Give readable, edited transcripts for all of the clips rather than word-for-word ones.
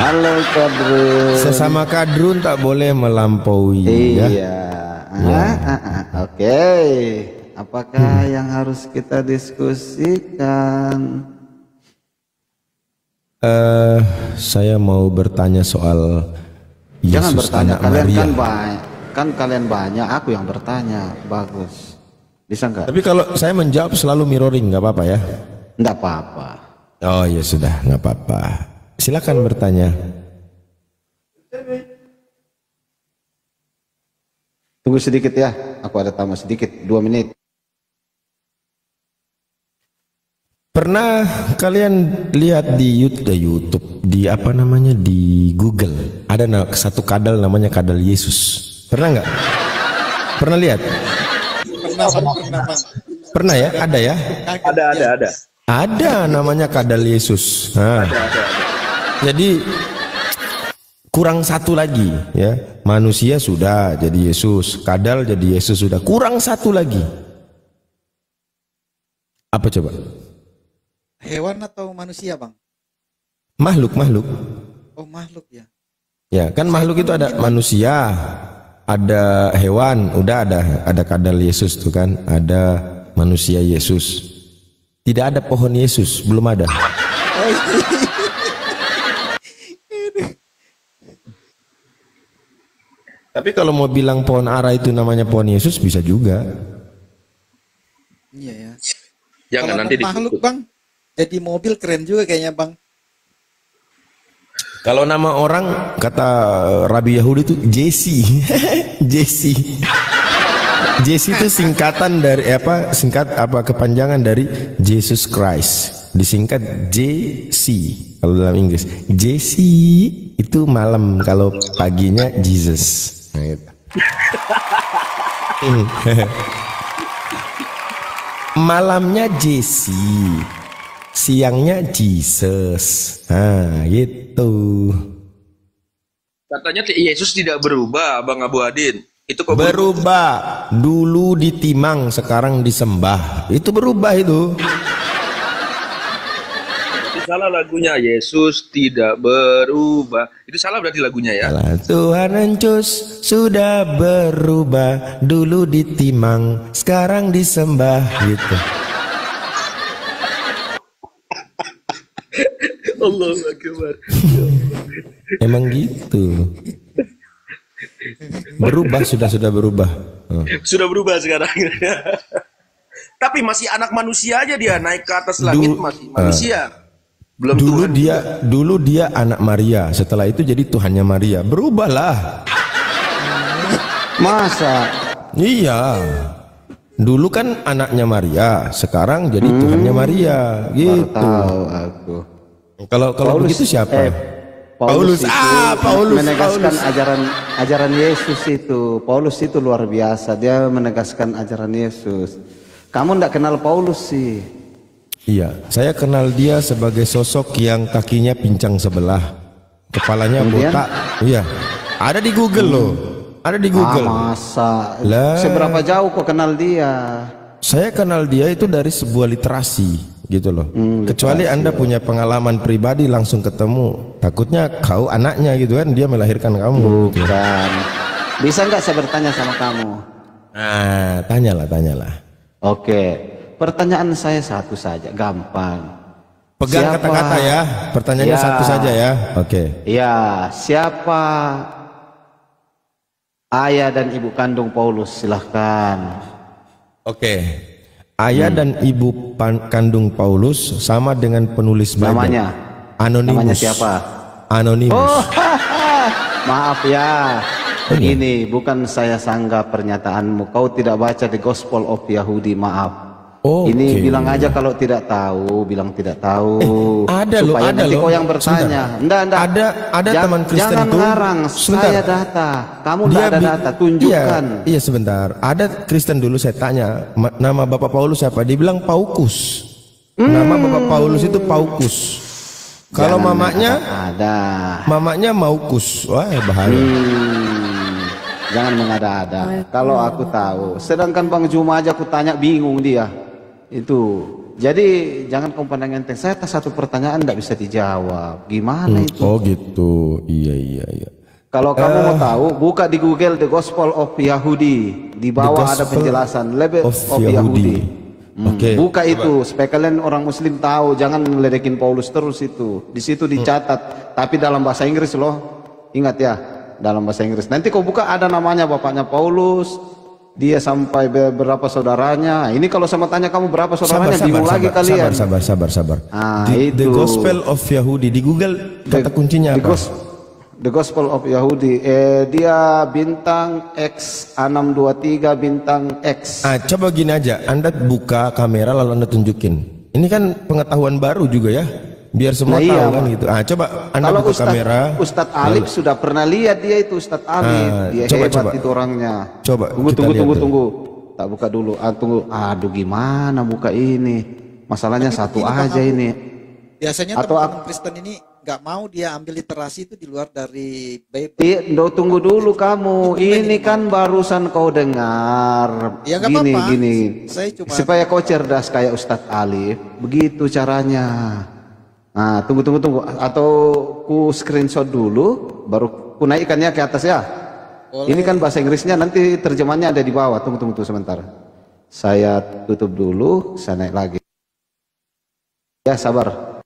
Halo Kadrun. Sesama kadrun tak boleh melampaui. Iya. Ya. Oke. Apakah yang harus kita diskusikan? Saya mau bertanya soal Jangan Yesus bertanya, anak kalian Maria. kan banyak. Kan kalian banyak, aku yang bertanya. Bagus. Bisa nggak? Tapi kalau saya menjawab selalu mirroring, nggak apa-apa ya? Nggak apa-apa. Oh ya sudah, nggak apa-apa. Silakan bertanya. Tunggu sedikit ya. Aku ada tambah sedikit, 2 menit. Pernah kalian lihat di YouTube, di apa namanya, di Google, ada satu kadal namanya kadal Yesus. Pernah nggak? Pernah lihat? Pernah ya? Ada ya? Ada. Ada namanya kadal Yesus. Nah, jadi kurang satu lagi ya. Manusia sudah jadi Yesus, kadal jadi Yesus sudah. Kurang satu lagi. Apa coba? Hewan atau manusia, Bang? Makhluk. Oh, makhluk ya. Ya, kan makhluk itu ada manusia, ada hewan, udah ada kadal Yesus tuh kan, ada manusia Yesus. Tidak ada pohon Yesus, belum ada. Tapi kalau mau bilang pohon ara itu namanya pohon Yesus bisa juga. Iya ya. Jangan Kalau nanti makhluk, Bang. Jadi mobil keren juga kayaknya, Bang. Kalau nama orang kata Rabi Yahudi itu Jesse. Jesse. Jesse itu singkatan dari kepanjangan dari Jesus Christ. Disingkat JC kalau dalam Inggris. Jesse itu malam, kalau paginya Jesus. Nah, gitu. Malamnya Jesse, siangnya Jesus. Nah, gitu. katanya Yesus tidak berubah, Bang Abu Adin. Itu kok Berubah. Dulu ditimang, sekarang disembah. Itu berubah itu. Itu salah lagunya. Yesus tidak berubah. Itu salah berarti lagunya ya. Salah. Tuhan encus sudah berubah. Dulu ditimang, sekarang disembah. Gitu. Allahu Akbar. Emang gitu. Berubah, sudah berubah. Sudah berubah sekarang. Tapi masih anak manusia aja dia, naik ke atas langit masih manusia. Belum Dulu Tuhan. dia anak Maria, setelah itu jadi Tuhannya Maria. Berubahlah. Masa? Iya. Dulu kan anaknya Maria, sekarang jadi Tuhannya Maria. Baru Gitu. tahu aku. Kalau begitu siapa? Paulus. Paulus menegaskan ajaran Yesus itu. Paulus itu luar biasa, dia menegaskan ajaran Yesus. Kamu ndak kenal Paulus sih. Iya, saya kenal dia sebagai sosok yang kakinya pincang sebelah, kepalanya Kemudian? botak. Iya, ada di Google loh, ada di Google. Masa? Lah. Seberapa jauh kok kenal dia? Saya kenal dia itu dari sebuah literasi, gitu loh. Kecuali Anda punya pengalaman pribadi langsung ketemu, takutnya kau anaknya gitu kan, dia melahirkan kamu. Gitu. Bukan. Bisa nggak saya bertanya sama kamu? Nah, tanyalah. Oke. Pertanyaan saya satu saja, gampang. Pegang Siapa- kata-kata ya, pertanyaannya Ya. satu saja ya. Oke. Ya, siapa ayah dan ibu kandung Paulus? Silahkan. Oke. Ayah dan ibu kandung Paulus sama dengan penulis Bible. Namanya? Anonimus. Namanya siapa? Anonimus. Oh, maaf ya. Begini, bukan saya sanggah pernyataanmu. Kau tidak baca The Gospel of Yahudi, maaf. Oke. Ini bilang aja kalau tidak tahu, bilang tidak tahu. Ada loh, supaya ada nanti loh. kau yang bertanya. Enggak. Ada teman Kristen jangan tuh. ngarang, Sebentar. saya data. Kamu Dia tidak ada data, tunjukkan. Iya sebentar. Ada Kristen dulu saya tanya, nama Bapak Paulus siapa? Dia bilang Paukus. Nama Bapak Paulus itu Paukus. Kalau Jangan mamanya, ada. mamanya Maukus. Wah, bahaya. Jangan mengada-ada. Kalau aku tahu, sedangkan Bang Juma aja aku tanya bingung dia. Itu Jadi jangan kamu pandang enteng. Saya atas satu pertanyaan tidak bisa dijawab. Gimana itu? Oh gitu. Iya. Kalau kamu mau tahu, buka di Google The Gospel of Yahudi. Di bawah ada penjelasan Level of Yahudi. Oke. Buka itu supaya kalian orang Muslim tahu. Jangan meledekin Paulus terus itu. Di situ dicatat. Tapi dalam bahasa Inggris loh. Ingat ya, dalam bahasa Inggris. Nanti kau buka ada namanya bapaknya Paulus. Dia sampai berapa saudaranya. Ini kalau sama tanya kamu berapa saudaranya, bingung lagi kalian. Sabar. Itu. The Gospel of Yahudi di Google kata kuncinya apa? The Gospel of Yahudi. Dia bintang X623 bintang X. Coba gini aja, Anda buka kamera lalu Anda tunjukin. Ini kan pengetahuan baru juga ya. Biar semua tahu kan gitu. Coba Anda kalau buka kamera. Ustadz Alif sudah pernah lihat dia itu Ustadz Alif. Dia hebat itu orangnya. Coba tunggu. Tak buka dulu. Tunggu. Aduh gimana buka ini? Masalahnya satu aja ini. Biasanya teman-teman Kristen ini nggak mau dia ambil literasi itu di luar dari Bible. Tunggu dulu kamu. Ini kan barusan kau dengar. Ya nggak apa-apa. Gini. Saya cuma supaya kau cerdas kayak Ustadz Alif. Begitu caranya. Nah, tunggu. Atau ku screenshot dulu, baru ku naikkannya ke atas ya. Boleh. Ini kan bahasa Inggrisnya, nanti terjemahnya ada di bawah. Tunggu sebentar. Saya tutup dulu, saya naik lagi. Ya, sabar.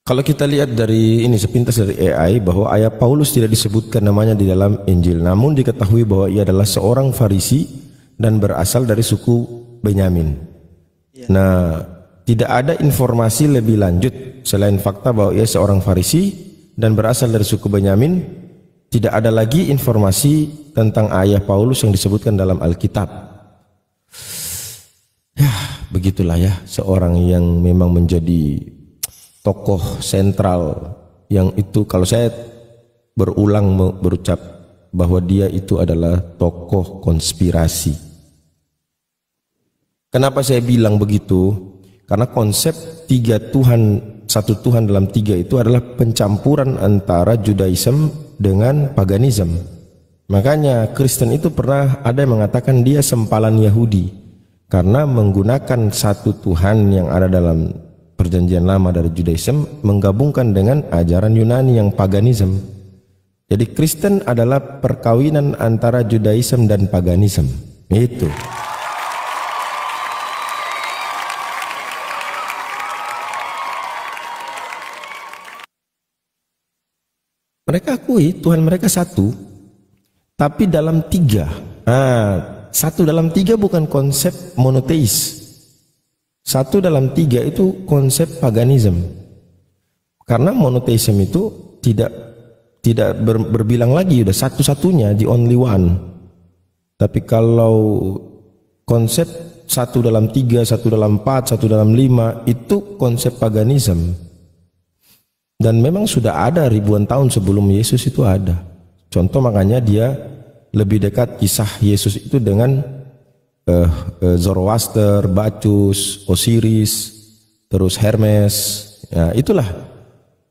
Kalau kita lihat dari ini sepintas dari AI bahwa ayah Paulus tidak disebutkan namanya di dalam Injil, namun diketahui bahwa ia adalah seorang Farisi dan berasal dari suku Benyamin. Ya. Nah, tidak ada informasi lebih lanjut selain fakta bahwa ia seorang Farisi dan berasal dari suku Benyamin. Tidak ada lagi informasi tentang ayah Paulus yang disebutkan dalam Alkitab. Ya, begitulah ya, seorang yang memang menjadi tokoh sentral yang itu kalau saya berulang berucap bahwa dia itu adalah tokoh konspirasi. Kenapa saya bilang begitu? Karena konsep tiga Tuhan, satu Tuhan dalam tiga itu adalah pencampuran antara Judaism dengan paganism. Makanya Kristen itu pernah ada yang mengatakan dia sempalan Yahudi karena menggunakan satu Tuhan yang ada dalam perjanjian lama dari Judaism menggabungkan dengan ajaran Yunani yang paganism. Jadi Kristen adalah perkawinan antara Judaism dan paganism. Itu. Mereka akui Tuhan mereka satu, tapi dalam tiga. Satu dalam tiga bukan konsep monoteis. Satu dalam tiga itu konsep paganism. Karena monoteism itu tidak berbilang lagi, udah satu-satunya, the only one. Tapi kalau konsep satu dalam tiga, satu dalam empat, satu dalam lima, itu konsep paganism. Dan memang sudah ada ribuan tahun sebelum Yesus itu ada. Contoh makanya dia lebih dekat kisah Yesus itu dengan Zoroaster, Bacchus, Osiris, terus Hermes. Ya, itulah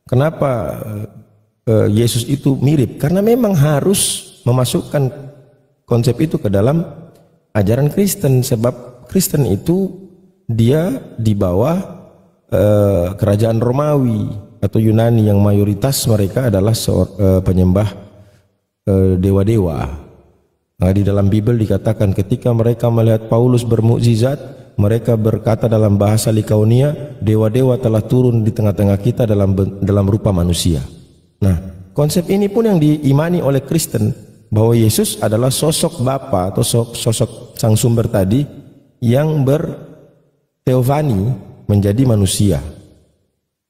kenapa Yesus itu mirip. Karena memang harus memasukkan konsep itu ke dalam ajaran Kristen. Sebab Kristen itu dia di bawah kerajaan Romawi atau Yunani yang mayoritas mereka adalah penyembah dewa-dewa. Nah, di dalam Bible dikatakan ketika mereka melihat Paulus bermukjizat, mereka berkata dalam bahasa Likaonia, dewa-dewa telah turun di tengah-tengah kita dalam rupa manusia. Nah, konsep ini pun yang diimani oleh Kristen bahwa Yesus adalah sosok Bapa atau sosok Sang Sumber tadi yang berteofani menjadi manusia.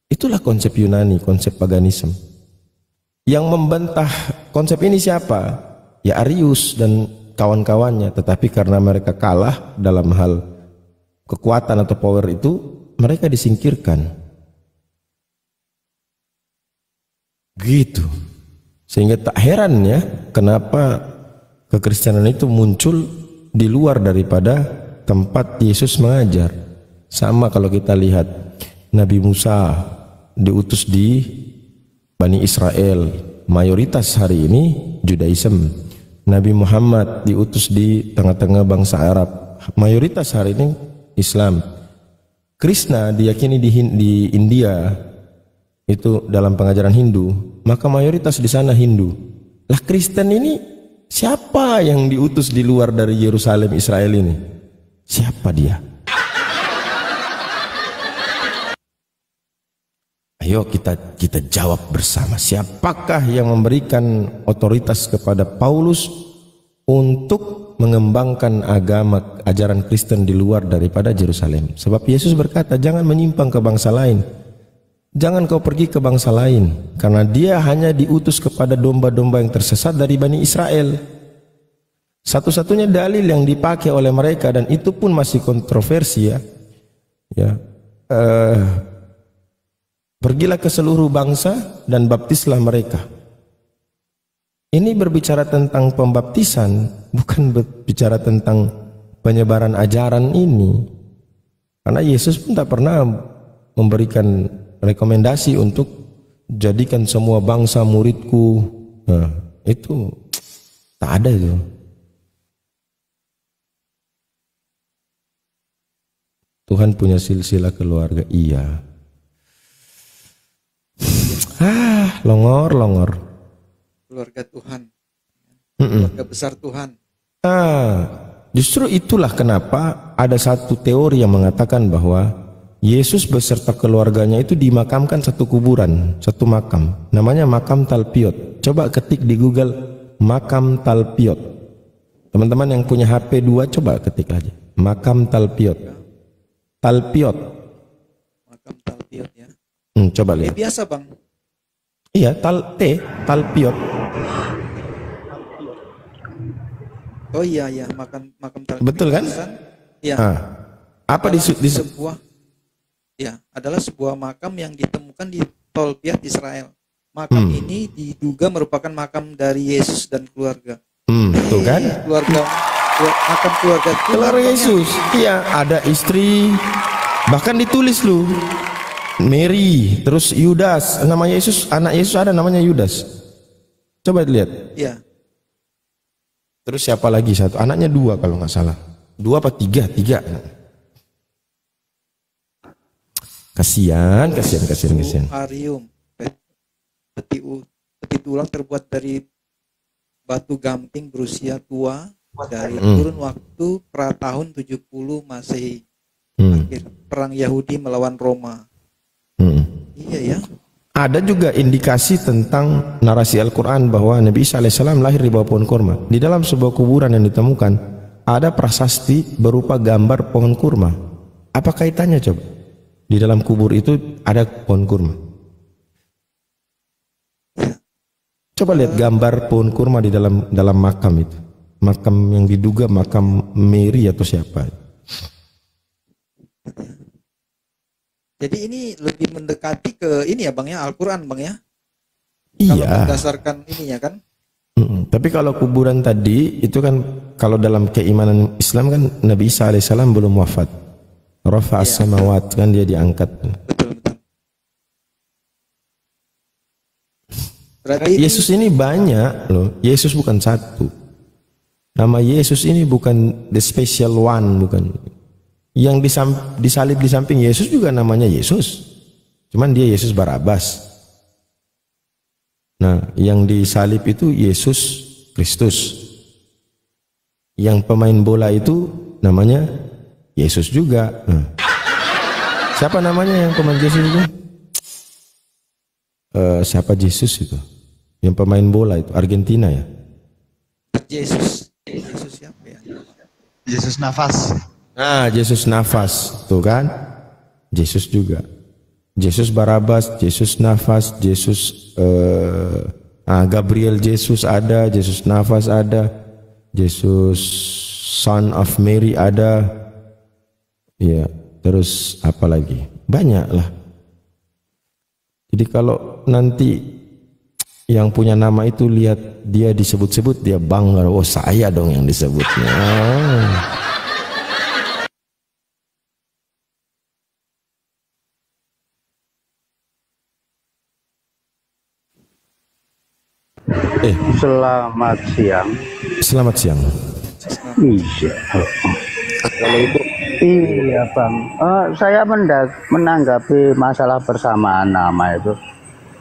Itulah konsep Yunani, konsep paganisme. Yang membantah konsep ini siapa? Ya Arius dan kawan-kawannya. Tetapi karena mereka kalah dalam hal kekuatan atau power itu, mereka disingkirkan. Gitu. Sehingga tak heran ya, kenapa kekristenan itu muncul di luar daripada tempat Yesus mengajar. Sama kalau kita lihat Nabi Musa diutus di Bani Israel, mayoritas hari ini Judaism. Nabi Muhammad diutus di tengah-tengah bangsa Arab, mayoritas hari ini Islam. Krishna diyakini di India itu dalam pengajaran Hindu, maka mayoritas di sana Hindu. Lah Kristen ini siapa yang diutus di luar dari Yerusalem Israel ini? Siapa dia? Ayo kita jawab bersama. Siapakah yang memberikan otoritas kepada Paulus untuk mengembangkan agama ajaran Kristen di luar daripada Yerusalem? Sebab Yesus berkata, jangan menyimpang ke bangsa lain. Jangan kau pergi ke bangsa lain, karena dia hanya diutus kepada domba-domba yang tersesat dari Bani Israel. Satu-satunya dalil yang dipakai oleh mereka, dan itu pun masih kontroversi pergilah ke seluruh bangsa dan baptislah mereka. Ini berbicara tentang pembaptisan, bukan berbicara tentang penyebaran ajaran ini. Karena Yesus pun tak pernah memberikan rekomendasi untuk jadikan semua bangsa muridku. Nah, itu tak ada itu. Tuhan punya silsilah keluarga, iya. Longor. Keluarga Tuhan, keluarga besar Tuhan. Justru itulah kenapa ada satu teori yang mengatakan bahwa Yesus beserta keluarganya itu dimakamkan satu kuburan, satu makam. Namanya makam Talpiot. Coba ketik di Google makam Talpiot. Teman-teman yang punya HP 2 coba ketik aja makam Talpiot. Talpiot. Makam Talpiot ya. Coba lihat. Biasa bang. Iya, Talpiot. Oh iya, makam Talpiot. Betul kan? Iya. Apa di sebuah? Ya, adalah sebuah makam yang ditemukan di Talpiot Israel. Makam ini diduga merupakan makam dari Yesus dan keluarga. Tuh kan? Makam keluarga Yesus. Iya, ada istri. Bahkan ditulis lu. Mary, terus Yudas, nama Yesus, anak Yesus ada namanya Yudas. Coba lihat. Iya. Terus siapa lagi satu? Anaknya 2 kalau nggak salah. 2 apa 3? 3. Kasihan. Arium. Peti tulang terbuat dari batu gamping berusia tua dari kurun waktu pra tahun 70 Masehi. Akhir perang Yahudi melawan Roma. Iya ya. Ada juga indikasi tentang narasi Al-Quran bahwa Nabi Isa alaihissalam lahir di bawah pohon kurma. Di dalam sebuah kuburan yang ditemukan ada prasasti berupa gambar pohon kurma. Apa kaitannya coba? Di dalam kubur itu ada pohon kurma. Coba lihat gambar pohon kurma di dalam makam itu. Makam yang diduga makam Mary atau siapa. Jadi ini lebih mendekati ke ini ya bang ya, Al-Quran bang ya. Iya. Kalau berdasarkan ininya kan. Tapi kalau kuburan tadi itu kan kalau dalam keimanan Islam kan Nabi Isa alaihissalam belum wafat. Rafa as-samawat kan dia diangkat. Betul. Berarti Yesus ini banyak loh. Yesus bukan satu. Nama Yesus ini bukan the special one, bukan. Yang disalib di samping Yesus juga namanya Yesus. Cuman dia Yesus Barabas. Nah, yang disalib itu Yesus Kristus. Yang pemain bola itu namanya Yesus juga. Siapa namanya yang pemain Yesus itu? Siapa Yesus itu? Yang pemain bola itu Argentina ya? Yesus siapa ya? Yesus Nafas. Nah, Yesus Nafas, tuh kan? Yesus juga. Yesus Barabas, Yesus Nafas, Yesus Gabriel Yesus ada, Yesus Nafas ada, Yesus Son of Mary ada. Ya, terus apa lagi? Banyak lah. Jadi kalau nanti yang punya nama itu lihat dia disebut-sebut, dia bangga, oh saya dong yang disebutnya. Selamat siang. Selamat siang. Iya. Kalau itu Iya Bang, saya menanggapi masalah persamaan nama itu.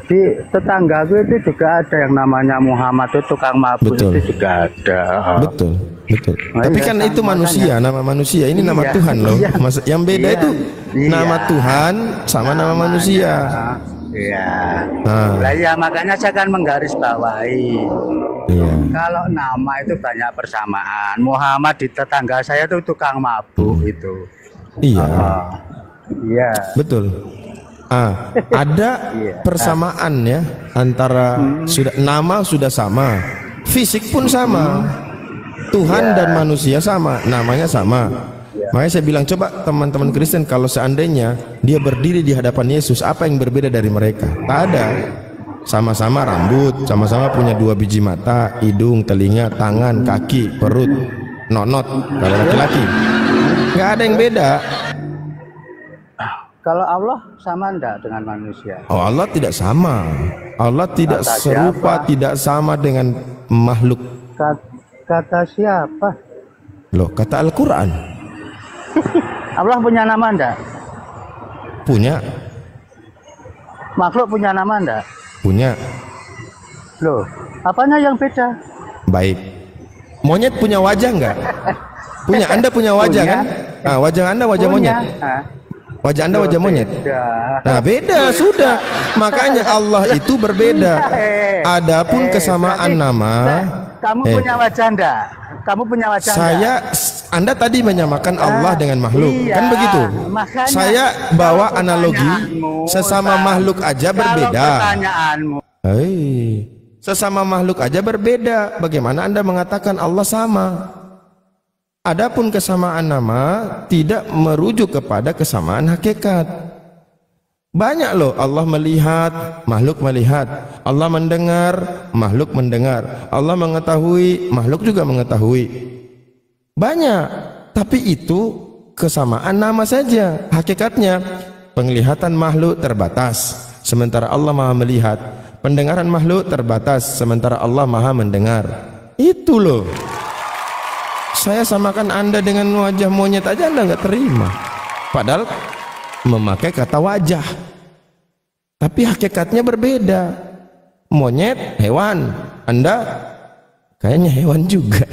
Di tetanggaku itu juga ada yang namanya Muhammad, itu tukang mabuk. Betul. Itu juga ada. Betul, betul. Oh, Tapi iya, kan itu makanya. manusia, nama manusia. Ini nama Iya, Tuhan loh. iya. Yang beda Iya, itu iya. nama Tuhan sama nama manusia. Iya. Nah. Lah ya makanya saya kan menggarisbawahi. Iya. Kalau nama itu banyak persamaan. Muhammad di tetangga saya itu tukang mabuk itu. Iya. Iya. Betul. Ada persamaan ya antara nama sudah sama, fisik pun sama, Tuhan dan manusia sama, namanya sama. Makanya saya bilang coba teman-teman Kristen kalau seandainya dia berdiri di hadapan Yesus, apa yang berbeda dari mereka? Tak ada. Sama-sama rambut, sama-sama punya 2 biji mata, hidung, telinga, tangan, kaki, perut, nonot kalau laki-laki. Nggak ada yang beda. Kalau Allah sama enggak dengan manusia? Oh, Allah tidak sama. Allah tidak Kata serupa, siapa? tidak sama dengan makhluk. Kata siapa? Loh, kata Al-Quran. Allah punya nama enggak? Punya, Makhluk punya nama enggak? punya. Loh, apanya yang beda? Baik. Monyet punya wajah enggak? Punya. Anda punya wajah Punya. kan? Wajah Anda wajah monyet. Wajah Anda wajah monyet. Nah, beda sudah. Makanya Allah itu berbeda. Adapun kesamaan nama, Kamu punya wajah enggak? Kamu punya wajah enggak? Anda tadi menyamakan Allah dengan makhluk, Iya, kan begitu? makanya Saya bawa kalau analogi pertanyaanmu, sesama Bang, makhluk aja Kalau berbeda. pertanyaanmu, Sesama makhluk aja berbeda. Bagaimana Anda mengatakan Allah sama? Adapun kesamaan nama tidak merujuk kepada kesamaan hakikat. Banyak loh, Allah melihat, makhluk melihat. Allah mendengar, makhluk mendengar. Allah mengetahui, makhluk juga mengetahui. Banyak, tapi itu kesamaan nama saja. Hakikatnya penglihatan makhluk terbatas, sementara Allah Maha melihat. Pendengaran makhluk terbatas, sementara Allah Maha mendengar. Itu loh. Saya samakan Anda dengan wajah monyet aja Anda nggak terima. Padahal memakai kata wajah, tapi hakikatnya berbeda. Monyet hewan, Anda kayaknya hewan juga.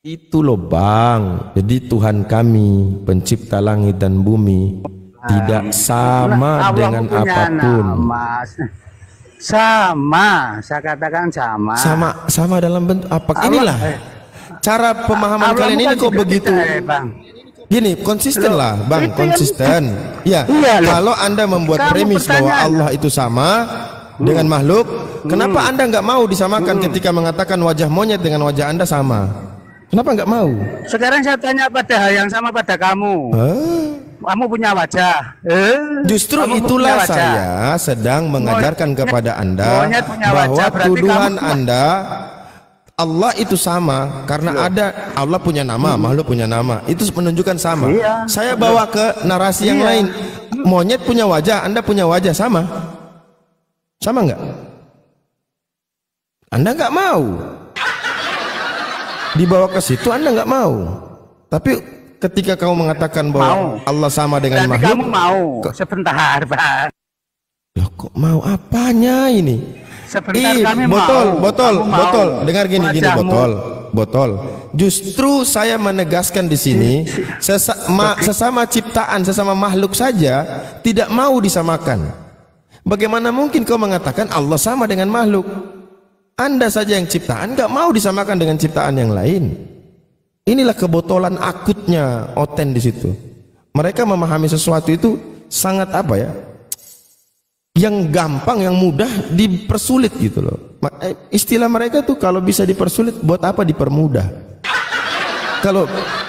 Itu loh Bang. Jadi Tuhan kami pencipta langit dan bumi tidak sama Allah dengan punya apapun. nama. Sama, saya katakan sama. Sama dalam bentuk apa? Inilah cara pemahaman Allah kalian ini bukan kok juga begitu. kita, Bang. Gini, konsisten lah Bang, itu konsisten. Ya, Iya, loh. kalau Anda membuat Kamu premis bahwa pertanyaan. Allah itu sama dengan makhluk, kenapa Anda nggak mau disamakan ketika mengatakan wajah monyet dengan wajah Anda sama? Kenapa nggak mau? Sekarang saya tanya pada hal yang sama pada kamu. Kamu punya wajah. Justru Kamu itulah punya wajah. saya sedang mengajarkan kepada Anda Monyet punya bahwa wajah, berarti tuduhan kamu- Anda Allah itu sama karena ada Allah punya nama, makhluk punya nama. Itu menunjukkan sama. Iya. Saya bawa ke narasi yang lain. Monyet punya wajah, Anda punya wajah, sama? Sama nggak? Anda nggak mau. Dibawa ke situ Anda nggak mau. Tapi ketika kamu mengatakan bahwa Allah sama dengan Berarti makhluk, kamu mau. Sebentar, Bang. loh kok mau apanya ini? Sebentar kami botol, mau. botol, Kamu mau. botol. Dengar gini, Wajahmu. botol. Justru saya menegaskan di sini, sesama ciptaan, sesama makhluk saja tidak mau disamakan. Bagaimana mungkin kau mengatakan Allah sama dengan makhluk? Anda saja yang ciptaan nggak mau disamakan dengan ciptaan yang lain. Inilah kebotolan akutnya Oten di situ. Mereka memahami sesuatu itu sangat apa ya? Yang gampang, yang mudah dipersulit gitu loh. Istilah mereka tuh kalau bisa dipersulit buat apa dipermudah?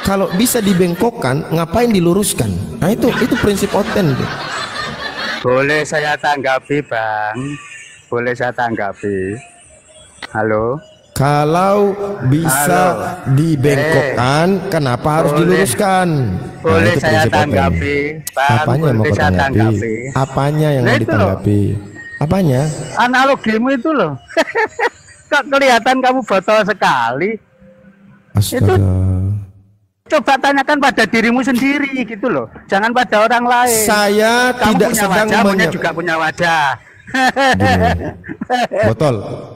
Kalau bisa dibengkokkan, ngapain diluruskan? Nah itu prinsip Oten tuh. Boleh saya tanggapi, Bang? Boleh saya tanggapi? Halo? Kalau bisa dibengkokkan, kenapa harus Boleh. diluruskan? Boleh itu saya prinsip Oten. tanggapi, Bang? Apanya yang mau Boleh kau saya tanggapi? tanggapi? Apanya yang Nah, mau itu ditanggapi? Apanya? Analogimu itu loh. Kok kelihatan kamu botol sekali? Astaga. Coba tanyakan pada dirimu sendiri gitu loh. Jangan pada orang lain. Saya Kamu tidak punya sedang wajah, monyet juga punya wajah. Gini.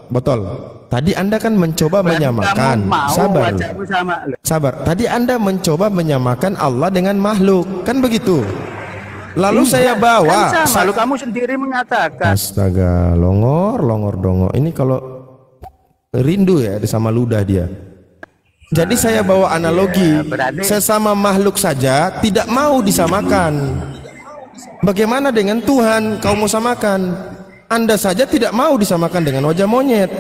Botol. Tadi Anda kan mencoba menyamakan. Kamu mau Sabar. wajahmu sama. Sabar. Tadi Anda mencoba menyamakan Allah dengan makhluk, kan begitu? Lalu saya bawa. Kan sama, kamu sendiri menyatakan. Astaga, longor dongo. Ini kalau rindu ya sama ludah dia. Jadi saya bawa analogi, sesama makhluk saja tidak mau disamakan. Bagaimana dengan Tuhan kau mau samakan? Anda saja tidak mau disamakan dengan wajah monyet.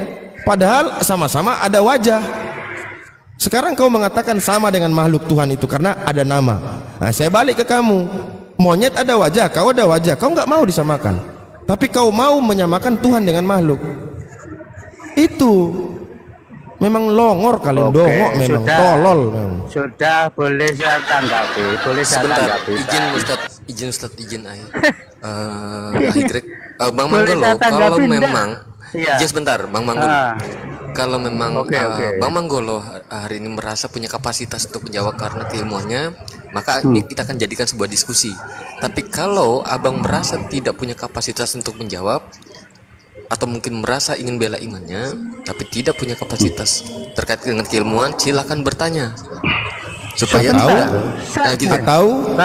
Padahal sama-sama ada wajah. Sekarang kau mengatakan sama dengan makhluk Tuhan itu karena ada nama. Nah, saya balik ke kamu. Monyet ada wajah, kau ada wajah. Kau nggak mau disamakan. Tapi kau mau menyamakan Tuhan dengan makhluk. Itu memang longor kalian, dongok memang, tolol memang. Sudah, boleh saya tanggapi, Sebentar, izin Ustaz, izin aja. Bang Manggolo, kalau memang sebentar, Bang Manggolo. Kalau memang Bang Manggolo hari ini merasa punya kapasitas untuk menjawab karena keilmuannya, maka ini kita akan jadikan sebuah diskusi. Tapi kalau Abang merasa tidak punya kapasitas untuk menjawab, atau mungkin merasa ingin bela imannya tapi tidak punya kapasitas terkait dengan keilmuan, silakan bertanya supaya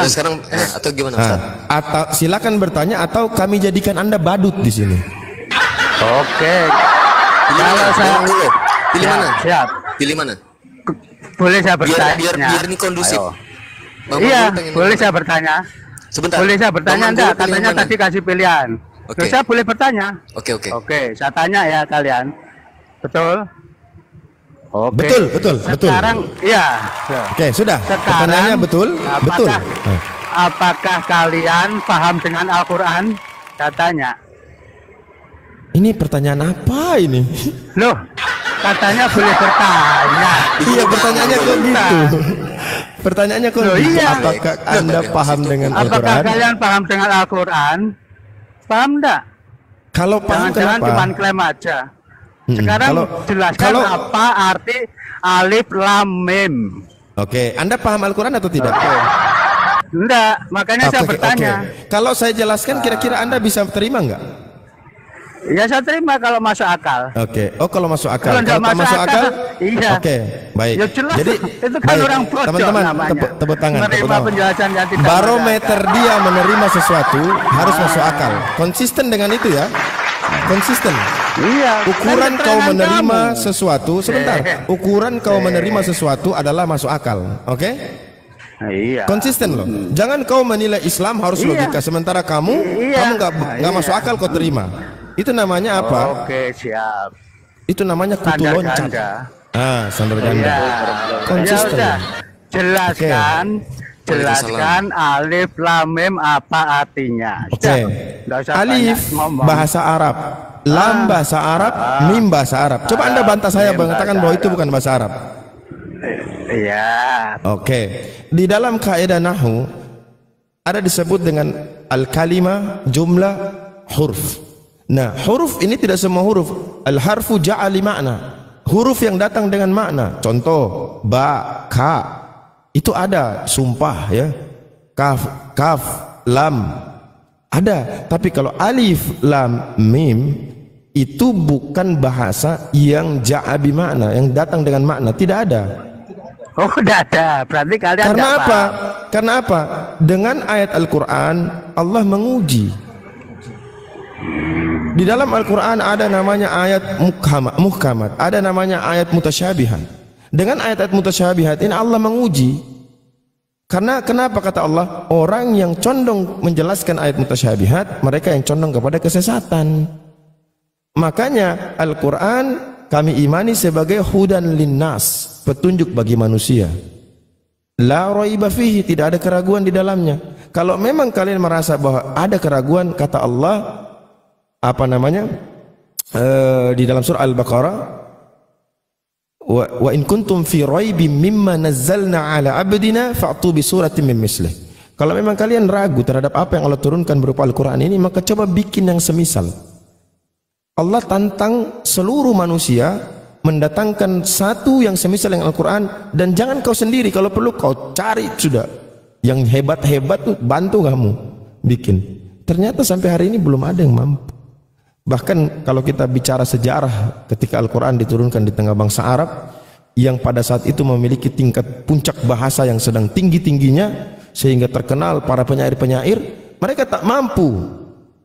sekarang atau gimana Ustaz? Atau silakan bertanya atau kami jadikan Anda badut di sini. Oke. Kalau saya pilih mana? Siap. Pilih mana? Boleh saya bertanya? Biar ini kondusif. Iya, boleh saya bertanya? Sebentar. Boleh saya bertanya enggak? Katanya tadi kasih pilihan. Oke. Saya boleh bertanya? Oke. Oke, saya tanya ya kalian. Betul? Oke. Betul. Sekarang iya. Oke, sudah. Pertanyaannya betul? Betul. Apakah kalian paham dengan Al-Qur'an? Katanya. Ini pertanyaan apa ini? Loh, katanya boleh bertanya. Iya, pertanyaannya kok gitu. Pertanyaannya kok gitu. Iya. Apakah Anda paham dengan Apakah Al-Qur'an? kalian paham dengan Al-Qur'an? Paham enggak? Kalau paham Jangan-jangan kenapa? cuma klaim aja. Sekarang jelaskan apa arti alif lam mim. Oke, Anda paham Al-Qur'an atau tidak? Enggak, makanya saya bertanya. Kalau saya jelaskan kira-kira Anda bisa terima enggak? Ya saya terima kalau masuk akal. Oke. Oh, kalau masuk akal. Kalau enggak tak masuk akal? Iya. Oke, baik. Ya jelas. Jadi itu kan orang bodoh teman-teman, namanya. tepuk tangan. Menerima penjelasan yang tidak Barometer dia menerima sesuatu harus masuk akal. Konsisten dengan itu ya. Konsisten. Iya. Ukuran kan kau keterangan menerima kamu. sesuatu, sebentar. Ukuran kau menerima sesuatu adalah masuk akal. Oke? Iya. Konsisten loh. Jangan kau menilai Islam harus logika, sementara kamu nggak masuk akal kau terima. Itu namanya apa? Oke, siap. Itu namanya kutu Standar loncat. ganda. Standar ganda. Iya. Konsisten. Ya udah. Jelaskan alif lam mim apa artinya. Oke. Nggak usah Alif banyak ngomong. bahasa Arab, lam bahasa Arab, mim bahasa Arab. Coba Anda bantah saya mengatakan bahwa itu bukan bahasa Arab. Iya. Oke. Di dalam kaidah nahwu ada disebut dengan al-kalimah, jumlah, huruf. Nah, huruf ini tidak semua huruf. Al-harfu ja'ali makna. Huruf yang datang dengan makna. Contoh, ba, ka. Itu ada sumpah ya. Kaf, lam. Ada. Tapi kalau alif, lam, mim itu bukan bahasa yang ja'abi makna, yang datang dengan makna. Tidak ada. Oh, tidak ada. Berarti kalian Karena tidak apa? paham. Karena apa? Dengan ayat Al-Quran Allah menguji. Di dalam Al-Quran ada namanya ayat muhkamat, ada namanya ayat mutasyabihat. Dengan ayat-ayat mutasyabihat ini Allah menguji. Karena kenapa kata Allah? Orang yang condong menjelaskan ayat mutasyabihat, mereka yang condong kepada kesesatan. Makanya Al-Quran kami imani sebagai hudan linnas, petunjuk bagi manusia. La raiba fihi, tidak ada keraguan di dalamnya. Kalau memang kalian merasa bahwa ada keraguan, kata Allah di dalam surah Al-Baqarah, wa in kuntum fi raibim mimma nazzalna ala abdina fa'tu bi suratin min mislih. Kalau memang kalian ragu terhadap apa yang Allah turunkan berupa Al-Quran ini, maka coba bikin yang semisal. Allah tantang seluruh manusia mendatangkan satu yang semisal dengan Al-Quran, dan jangan kau sendiri, kalau perlu kau cari sudah yang hebat-hebat tuh, bantu kamu bikin. Ternyata sampai hari ini belum ada yang mampu. Bahkan kalau kita bicara sejarah ketika Al-Quran diturunkan di tengah bangsa Arab yang pada saat itu memiliki tingkat puncak bahasa yang sedang tinggi-tingginya, sehingga terkenal para penyair-penyair, mereka tak mampu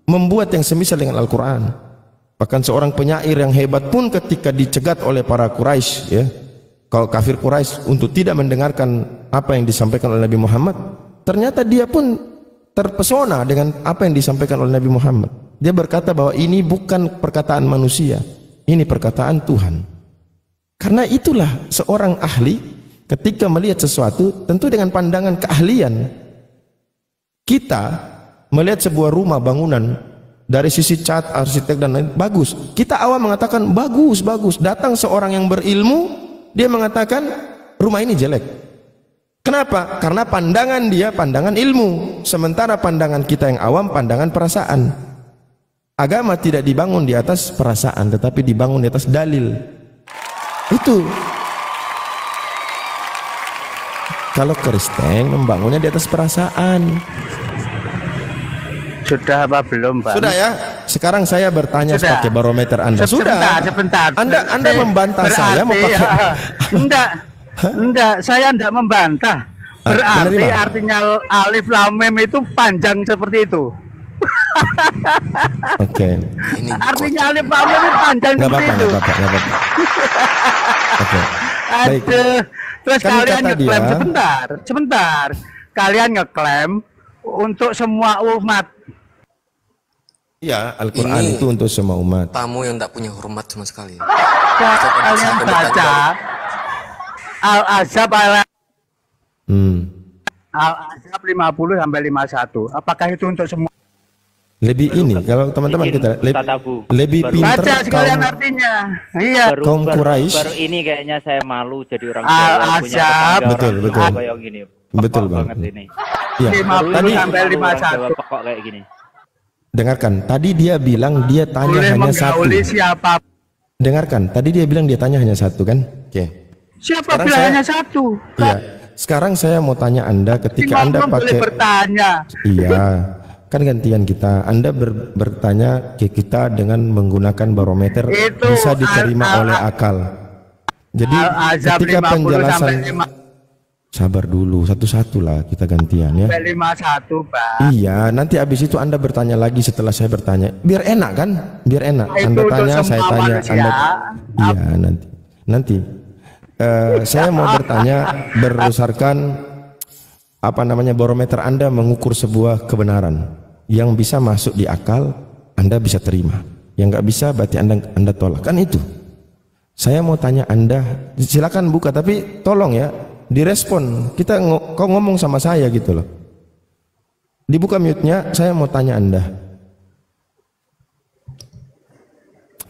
membuat yang semisal dengan Al-Quran. Bahkan seorang penyair yang hebat pun ketika dicegat oleh para Quraisy, ya, kalau kafir Quraisy, untuk tidak mendengarkan apa yang disampaikan oleh Nabi Muhammad, ternyata dia pun terpesona dengan apa yang disampaikan oleh Nabi Muhammad. Dia berkata bahwa ini bukan perkataan manusia, ini perkataan Tuhan. Karena itulah seorang ahli ketika melihat sesuatu tentu dengan pandangan keahlian. Kita melihat sebuah rumah bangunan dari sisi cat, arsitek dan lain, bagus. Kita awam mengatakan bagus, bagus. Datang seorang yang berilmu, dia mengatakan rumah ini jelek. Kenapa? Karena pandangan dia pandangan ilmu, sementara pandangan kita yang awam pandangan perasaan. Agama tidak dibangun di atas perasaan, tetapi dibangun di atas dalil. Itu. Kalau Kristen membangunnya di atas perasaan. Sudah apa belum, Pak? Sudah ya. Sekarang saya bertanya pakai barometer Anda. Sebentar. Anda membantah saya mau pakai. Enggak, saya enggak membantah. Berarti artinya alif lam mim itu panjang seperti itu. Oke. Artinya alif lam mim itu panjang seperti itu. Enggak apa-apa. Oke. Baik. Terus kalian ngeklaim sebentar. Kalian ngeklaim untuk semua umat. Iya, Al-Quran itu untuk semua umat. Tamu yang tidak punya hormat sama sekali. Kalian baca Al-Ahzab Al-Ahzab 50 sampai 51. Apakah itu untuk semua? Lebih ini, kalau teman-teman kita lebih pintar baca sekalian artinya. Iya. Kaum Quraisy. Baru ini kayaknya saya malu jadi orang Jawa punya Al-Ahzab. Betul. Kayak gini. Betul, Bang. Iya. 50 sampai 51. Pokok kayak gini. Dengarkan, tadi dia bilang dia tanya hanya satu. Siapa? Dengarkan, tadi dia bilang dia tanya hanya satu kan? Oke. Siapa bilang hanya satu? Iya. Sekarang saya mau tanya Anda ketika Anda pakai bertanya. Iya. Kan gantian kita. Anda bertanya ke kita dengan menggunakan barometer Itu bisa diterima oleh akal. Jadi ketika penjelasan sabar dulu, satu-satu lah kita gantian ya. 51, Pak. Iya, nanti habis itu Anda bertanya lagi setelah saya bertanya. Biar enak kan? Biar enak. Anda tanya, saya tanya. Anda. Iya, nanti. Saya mau bertanya berdasarkan barometer Anda mengukur sebuah kebenaran yang bisa masuk di akal, Anda bisa terima. Yang nggak bisa berarti Anda tolak. Kan itu. Saya mau tanya Anda, silakan buka tapi tolong ya direspon. Kau ngomong sama saya gitu loh. Dibuka mute-nya, saya mau tanya Anda.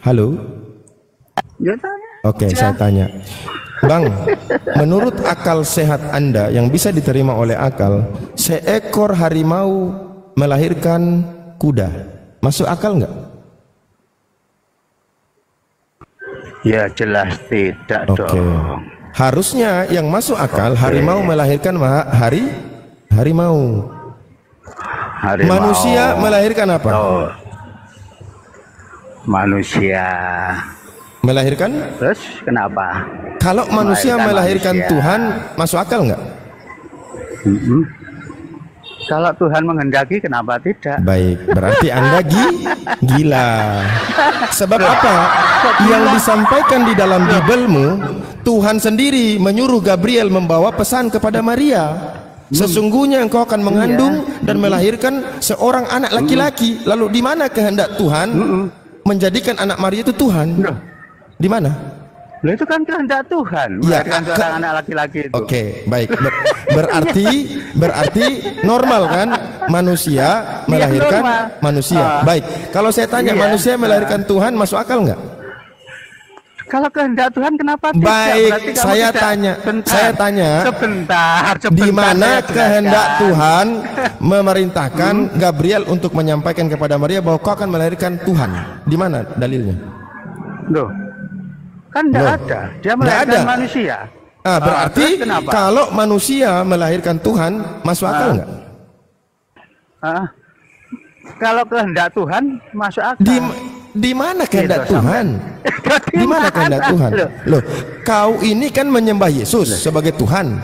Halo? Oke, saya tanya. Bang, menurut akal sehat Anda yang bisa diterima oleh akal, seekor harimau melahirkan kuda. Masuk akal nggak? Ya jelas tidak dong. Harusnya yang masuk akal harimau melahirkan harimau. Manusia melahirkan apa? Manusia melahirkan? Terus kenapa? Kalau manusia melahirkan Tuhan, masuk akal nggak? Kalau Tuhan menghendaki, kenapa tidak? Baik, berarti Anda gila. Sebab apa? Yang disampaikan di dalam Bibelmu, Tuhan sendiri menyuruh Gabriel membawa pesan kepada Maria. Sesungguhnya engkau akan mengandung dan melahirkan seorang anak laki-laki. Lalu di mana kehendak Tuhan menjadikan anak Maria itu Tuhan? Di mana? Loh, itu kan kehendak Tuhan. Ya, seorang anak laki-laki itu. Oke, baik. Berarti normal kan manusia melahirkan manusia. Baik. Kalau saya tanya manusia melahirkan Tuhan, masuk akal nggak? Kalau kehendak Tuhan kenapa tidak? Baik, saya tanya. Sebentar. Di mana kehendak Tuhan memerintahkan Gabriel untuk menyampaikan kepada Maria bahwa kau akan melahirkan Tuhan? Di mana dalilnya? Loh, Kan tidak Loh, ada. Dia nggak melahirkan ada. manusia. Berarti Terus kenapa? kalau manusia melahirkan Tuhan, masuk akal nggak? Kalau kehendak Tuhan masuk akal. Di mana kehendak Gitu, Tuhan? Di mana kehendak Tuhan? Loh, kau ini kan menyembah Yesus sebagai Tuhan.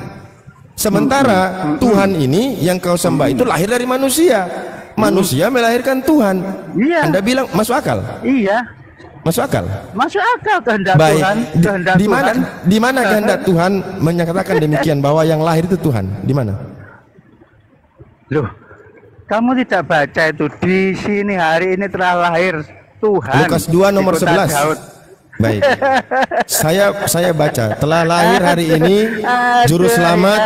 Sementara Tuhan ini yang kau sembah itu lahir dari manusia. Manusia melahirkan Tuhan. Iya. Anda bilang masuk akal? Iya. Masuk akal? Masuk akal kehendak Baik. Tuhan. Kehendak Di mana Tuhan. di mana kehendak Tuhan menyatakan demikian bahwa yang lahir itu Tuhan? Di mana? Loh, kamu tidak baca itu di sini hari ini telah lahir Tuhan. Lukas 2 nomor di kota 11. Daud. Baik. Saya baca, telah lahir hari ini juru selamat.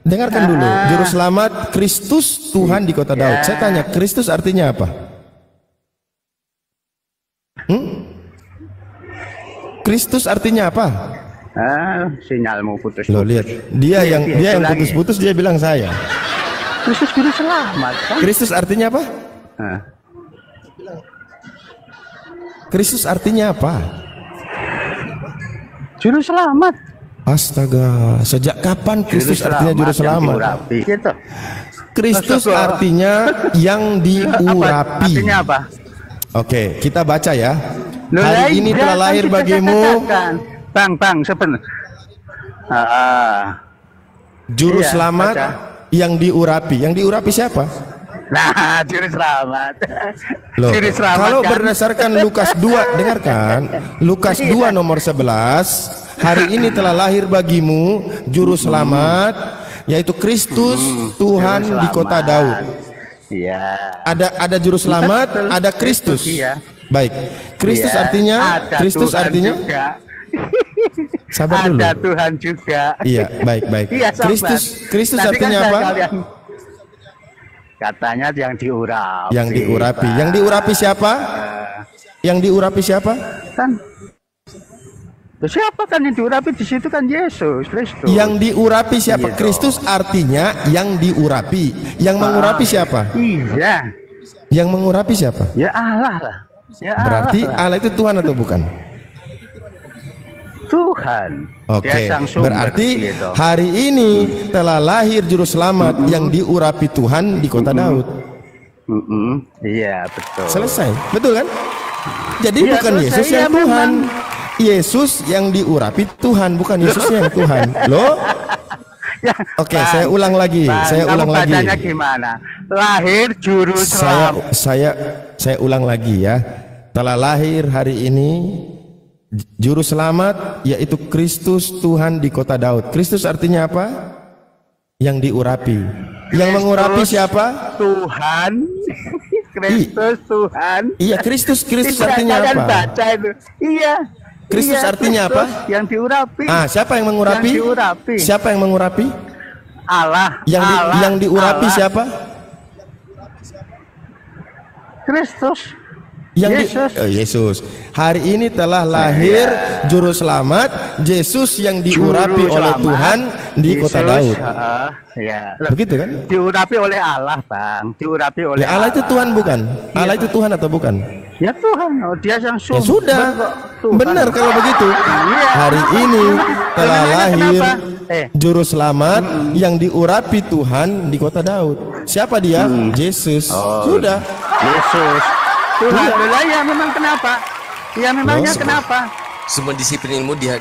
Dengarkan dulu, juru selamat Kristus Tuhan di kota Daud. Saya tanya, Kristus artinya apa? Kristus artinya apa? Sinyalmu putus. Loh, lihat. Dia yang putus-putus, dia bilang saya. Kristus juru selamat kan? Kristus artinya apa? Kristus artinya apa? Juru selamat. Astaga, sejak kapan Kristus artinya juru selamat? Gitu. Kristus artinya yang diurapi. Artinya apa? Oke, kita baca ya. Loh, Hari ini telah lahir bagimu Bang, sebentar. juru Iya, selamat baca. yang diurapi. Yang diurapi siapa? Nah, juru selamat. Loh, Juru selamat kalau kan? berdasarkan Lukas 2, dengarkan. Lukas 2 nomor 11, hari ini telah lahir bagimu juru selamat, yaitu Kristus Tuhan di kota Daud. Iya. Ada juru selamat, ada Kristus. Iya. Baik. Kristus Iya, artinya ada Kristus Tuhan artinya juga. sabar dulu. Ada Tuhan juga. Iya, baik. Iya, sabar. Kristus Tadi artinya kan apa? Katanya yang diurapi. Yang diurapi. Pak. Yang diurapi siapa? Yang diurapi siapa? Kan siapa kan yang diurapi di situ kan Yesus Kristus. Yang diurapi siapa? Gitu. Kristus artinya yang diurapi. Yang mengurapi siapa? Iya. Yang mengurapi siapa? Ya Allah lah. Ya Berarti Allah lah. Allah itu Tuhan atau bukan? Tuhan. Oke. Dia sang sumber, Berarti gitu. hari ini telah lahir juru selamat yang diurapi Tuhan di kota Daud. Iya, betul. Selesai. Betul kan? Jadi Iya, bukan selesai. Yesus Iya, yang Tuhan. memang. Yesus yang diurapi Tuhan, bukan Yesus yang Tuhan. Loh? Ya, Oke, Bang, saya ulang lagi. Bang, Saya kamu ulang lagi. bacanya gimana? Lahir juru selamat. Saya ulang lagi ya. Telah lahir hari ini juru selamat, yaitu Kristus Tuhan di kota Daud. Kristus artinya apa? Yang diurapi. Yang mengurapi siapa? Tuhan. Kristus Tuhan. Iya, Kristus Tidak, artinya kalian apa? baca itu. Iya. Kristus Iya, artinya apa? Kristus yang diurapi. Siapa yang mengurapi? Yang diurapi. Siapa yang mengurapi? Allah. Yang diurapi Allah. siapa? Kristus. Yesus. Hari ini telah lahir juru selamat, Yesus yang diurapi Juru oleh selamat, Tuhan di kota Yesus, Daud. Ya. Begitu kan? Diurapi oleh Allah, Bang. Diurapi oleh Ya, Allah itu Tuhan bukan? Allah itu Tuhan atau bukan? Ya Tuhan, dia yang Ya sumber. sudah. kok, Tuhan. Benar kalau begitu. Iya. Hari ini telah Memangnya lahir kenapa? juru selamat yang diurapi Tuhan di kota Daud. Siapa dia? Yesus. Sudah. Yesus. Tuhan. Lah ya memang kenapa? Ya memangnya kenapa? Semua disiplin ilmu dia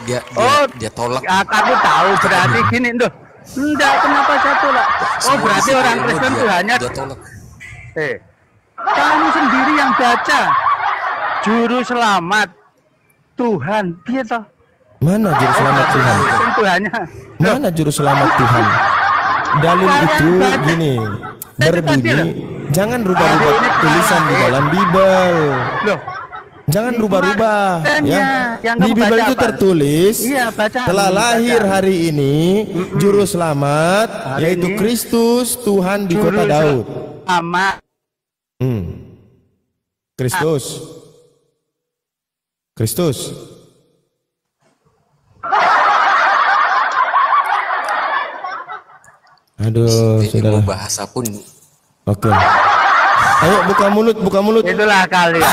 tolak. Aku tahu berarti gini loh. Enggak, kenapa saya tolak? Berarti disiplin orang ilmu Kristen tuh hanya dia tolak. kamu sendiri yang baca juru selamat Tuhan, gitu. Mana juru selamat Tuhan? Tuhannya. Mana juru selamat Tuhan? Dalil itu gini, berbunyi, jangan rubah-rubah tulisan di dalam Bible. Loh, Jangan rubah-rubah ya. yang Di kamu Bible baca itu apa? tertulis Iya, bacaan, telah lahir bacaan. hari ini juru selamat, yaitu ini Kristus Tuhan di kota Daud. Sama Kristus. Aduh, Jadi sudah. mau bahasa pun Oke. Ayo buka mulut. itulah kalian.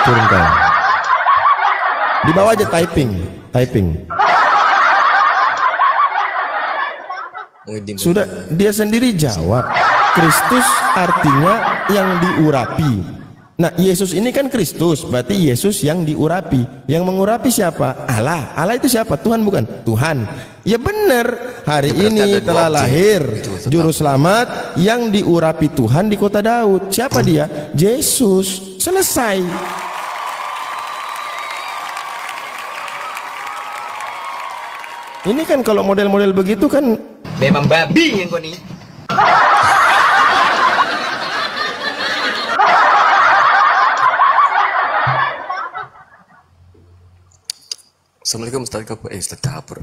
turunkan. Di bawah aja typing. Sudah dia sendiri jawab. Kristus artinya yang diurapi. Nah, Yesus ini kan Kristus, berarti Yesus yang diurapi. Yang mengurapi siapa? Allah. Allah itu siapa? Tuhan bukan? Tuhan. Ya benar. Hari ini telah lahir juru selamat yang diurapi Tuhan di kota Daud. Siapa dia? Yesus. Selesai. Ini kan kalau model-model begitu kan memang babi yang kau nih. Assalamualaikum Ustaz Gafur. Ustaz Gafur.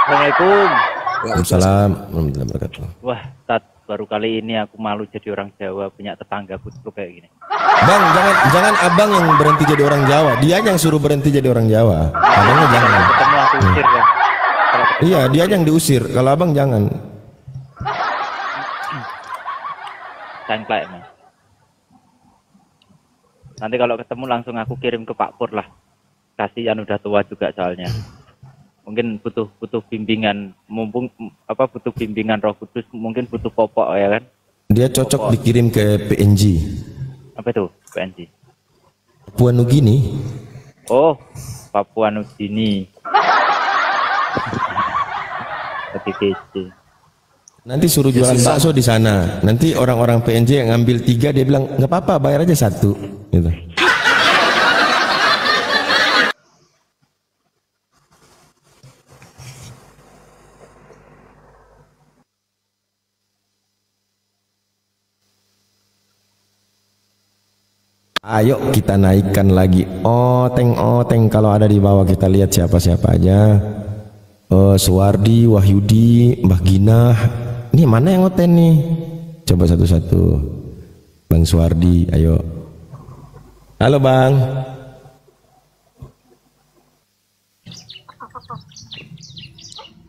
Assalamualaikum. Waalaikumsalam warahmatullahi wabarakatuh. Wah, Ustaz, baru kali ini aku malu jadi orang Jawa punya tetangga kutuk kayak gini. Bang, jangan abang yang berhenti jadi orang Jawa. Dia yang suruh berhenti jadi orang Jawa. Abangnya jangan. Ketemu aku usir kan. Iya, dia yang diusir. Kalau abang jangan. Cangklek emang. Nanti kalau ketemu langsung aku kirim ke Pak Pur lah. Kasihan udah tua juga soalnya. Mungkin butuh bimbingan, mumpung butuh bimbingan Roh Kudus, mungkin butuh popok ya kan. Dia cocok popok. Dikirim ke PNG. Apa itu PNG? Papua Nugini. Oh, Papua Nugini. Kece. Nanti suruh jualan bakso di sana. Nanti orang-orang PNJ yang ngambil 3, dia bilang nggak apa-apa, bayar aja 1. Gitu. Ayo kita naikkan lagi. Oteng kalau ada di bawah kita lihat siapa-siapa aja. Suwardi, Wahyudi, Mbah Ginah. Ini mana yang oten nih? Coba satu-satu. Bang Suwardi, ayo. Halo Bang.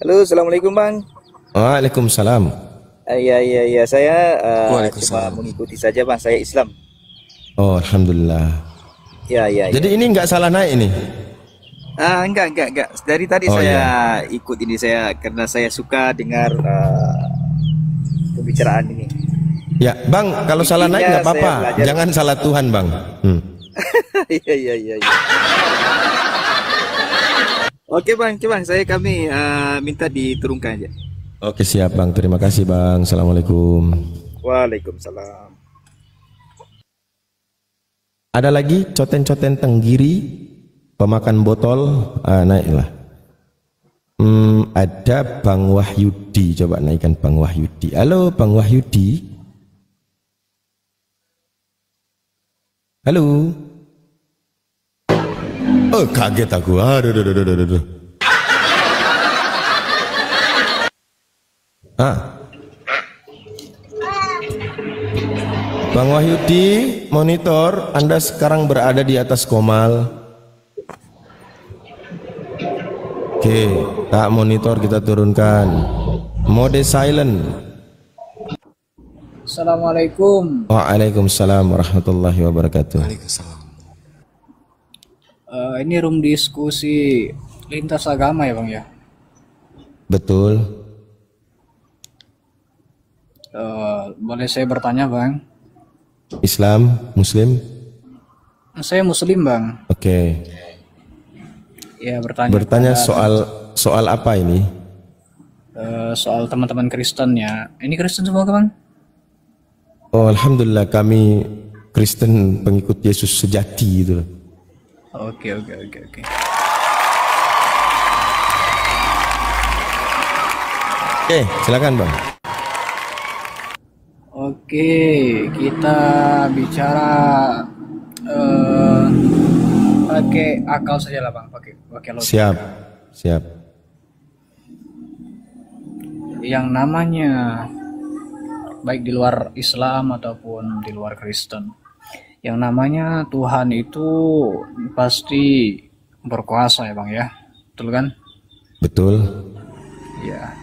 Halo, assalamualaikum Bang. Waalaikumsalam. Iya, saya cuma mengikuti saja Bang. Saya Islam. Oh, alhamdulillah. Ya. Jadi ini nggak salah naik ini? Enggak. Dari tadi saya ikut ini karena saya suka dengar pembicaraan ini. Ya, Bang, kalau salah naik nggak apa-apa. Jangan salah Tuhan, Bang. Iya. Oke Bang, kami minta diturunkan aja. Oke, siap Bang. Terima kasih Bang. Assalamualaikum. Waalaikumsalam. Ada lagi coten-coten tenggiri, pemakan botol, naiklah. Ada Bang Wahyudi, coba naikkan Bang Wahyudi. Halo Bang Wahyudi. Halo. Oh, kaget aku. Aduh. Bang Wahyudi, monitor, Anda sekarang berada di atas komal. Oke, tak monitor kita turunkan. Mode silent. Assalamualaikum. Waalaikumsalam warahmatullahi wabarakatuh. Ini room diskusi lintas agama ya Bang ya? Betul. Boleh saya bertanya Bang? Islam, Muslim? Saya Muslim Bang. Oke. Ya bertanya. Bertanya soal apa ini? Soal teman-teman Kristen ya. Ini Kristen semua Bang? Oh, alhamdulillah kami Kristen pengikut Yesus sejati itu. Oke. Oke, silakan Bang. Oke, kita bicara pakai akal saja lah Bang, pakai logika. Siap. Yang namanya baik di luar Islam ataupun di luar Kristen, yang namanya Tuhan itu pasti berkuasa ya Bang ya, betul kan? Betul. Ya.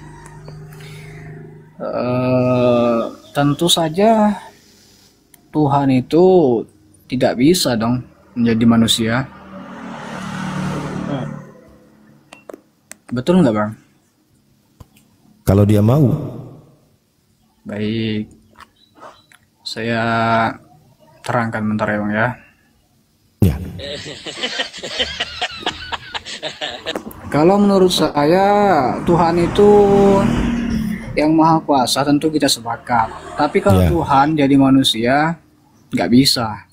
Tentu saja Tuhan itu tidak bisa dong menjadi manusia. Betul nggak Bang? Kalau dia mau. Baik, saya terangkan bentar ya Bang ya. Ya. Kalau menurut saya Tuhan itu yang maha kuasa, tentu kita sepakat. Tapi kalau Ya. Tuhan jadi manusia, nggak bisa.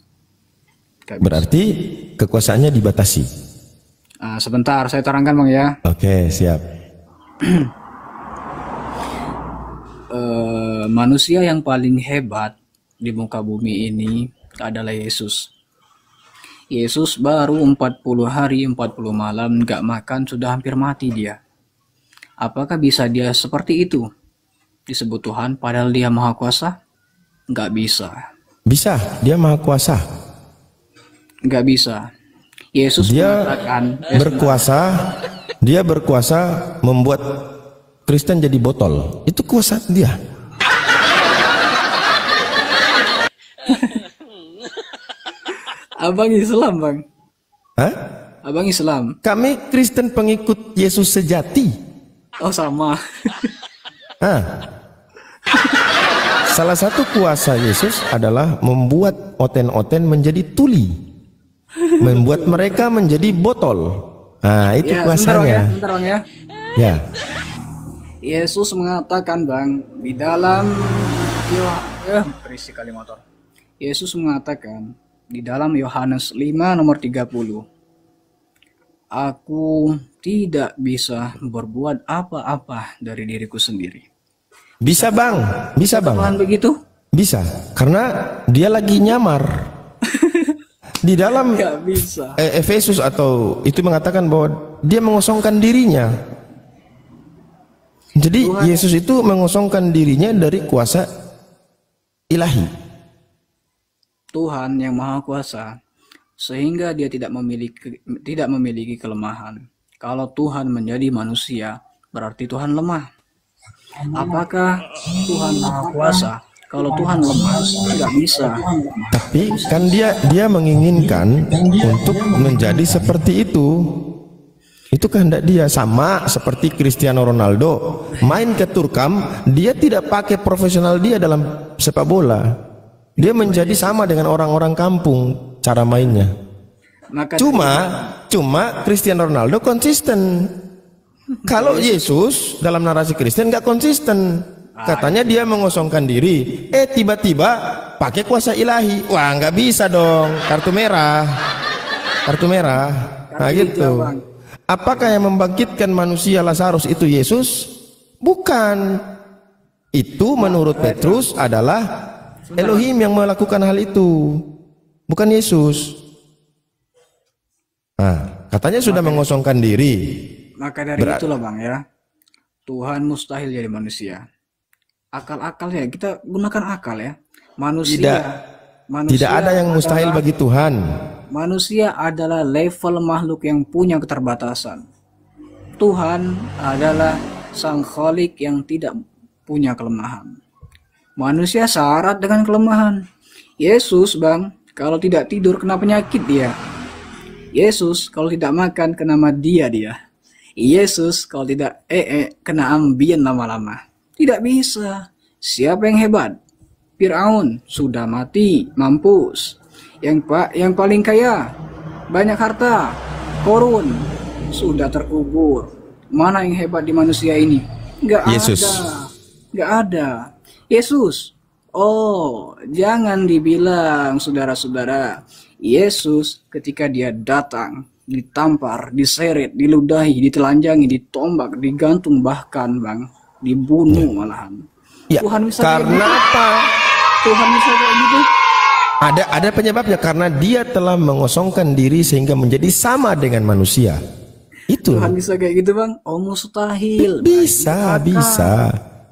Berarti kekuasaannya dibatasi. Sebentar, saya terangkan Bang ya. Oke, siap. Manusia yang paling hebat di muka bumi ini adalah Yesus. Yesus baru 40 hari 40 malam nggak makan, sudah hampir mati dia. Apakah bisa dia seperti itu disebut Tuhan padahal dia maha kuasa? Nggak bisa. Bisa, dia maha kuasa. Nggak bisa. Yesus mengatakan berkuasa, dia berkuasa membuat Kristen jadi botol. Itu kuasa dia. Abang Islam Bang. Hah? Abang Islam. Kami Kristen pengikut Yesus sejati. Oh sama. Salah satu kuasa Yesus adalah membuat oten-oten menjadi tuli, membuat mereka menjadi botol. Nah, itu Ya, kuasanya. bentar Bang ya. Ya. Yesus mengatakan Bang di dalam berisi kali motor. Yesus mengatakan di dalam Yohanes 5 nomor 30. Aku tidak bisa berbuat apa-apa dari diriku sendiri. Bisa Bang, bisa Bang. Tuhan begitu? Bisa, karena dia lagi nyamar. Di dalam Nggak bisa. Efesus atau itu mengatakan bahwa dia mengosongkan dirinya. Jadi Yesus itu mengosongkan dirinya dari kuasa ilahi. Tuhan yang maha kuasa, sehingga dia tidak memiliki kelemahan. Kalau Tuhan menjadi manusia, berarti Tuhan lemah. Apakah Tuhan maha kuasa? Kalau Tuhan lemah, tidak bisa. Tapi kan dia menginginkan untuk menjadi seperti itu. Itu kehendak dia, sama seperti Cristiano Ronaldo main ke Turkam, dia tidak pakai profesional dia dalam sepak bola. Dia menjadi sama dengan orang-orang kampung cara mainnya. Cuma Cristiano Ronaldo konsisten. Kalau Yesus dalam narasi Kristen nggak konsisten. Katanya dia mengosongkan diri, tiba-tiba pakai kuasa ilahi. Wah, nggak bisa dong, kartu merah. Nah gitu. Apakah yang membangkitkan manusia Lazarus itu Yesus? Bukan. Itu menurut Petrus adalah Elohim yang melakukan hal itu, bukan Yesus. Nah, katanya sudah mengosongkan diri. Maka dari itulah Bang ya, Tuhan mustahil jadi manusia. Akal-akalnya kita gunakan akal ya. Manusia Tidak ada yang mustahil bagi Tuhan. Manusia adalah level makhluk yang punya keterbatasan. Tuhan adalah Sang Khalik yang tidak punya kelemahan. Manusia syarat dengan kelemahan. Yesus Bang, kalau tidak tidur kena penyakit dia. Yesus kalau tidak makan kena dia. Yesus kalau tidak kena ambien lama-lama. Tidak bisa. Siapa yang hebat? Firaun sudah mati, mampus. Yang paling kaya, banyak harta, Korun sudah terkubur. Mana yang hebat di manusia ini? Nggak ada. Yesus. Oh, jangan dibilang saudara-saudara. Yesus ketika dia datang, ditampar, diseret, diludahi, ditelanjangi, ditombak, digantung, bahkan Bang, dibunuh malahan. Tuhan bisa karena apa? Tuhan bisa kayak gitu? Ada penyebabnya, karena dia telah mengosongkan diri sehingga menjadi sama dengan manusia. Itu. Tuhan bisa kayak gitu Bang? Oh mustahil. Bisa.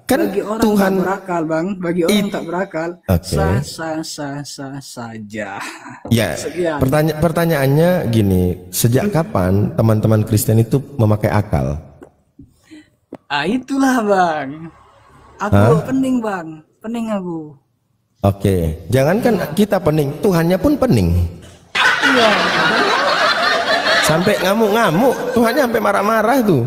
Kan bagi orang Tuhan tak berakal Bang, bagi orang tak berakal, saja. Ya, pertanyaannya gini, sejak kapan teman-teman Kristen itu memakai akal? Itulah Bang. Aku pening Bang, pening aku. Oke, jangankan kita pening, Tuhannya pun pening. Iya. Sampai ngamuk-ngamuk, Tuhannya sampai marah-marah tuh.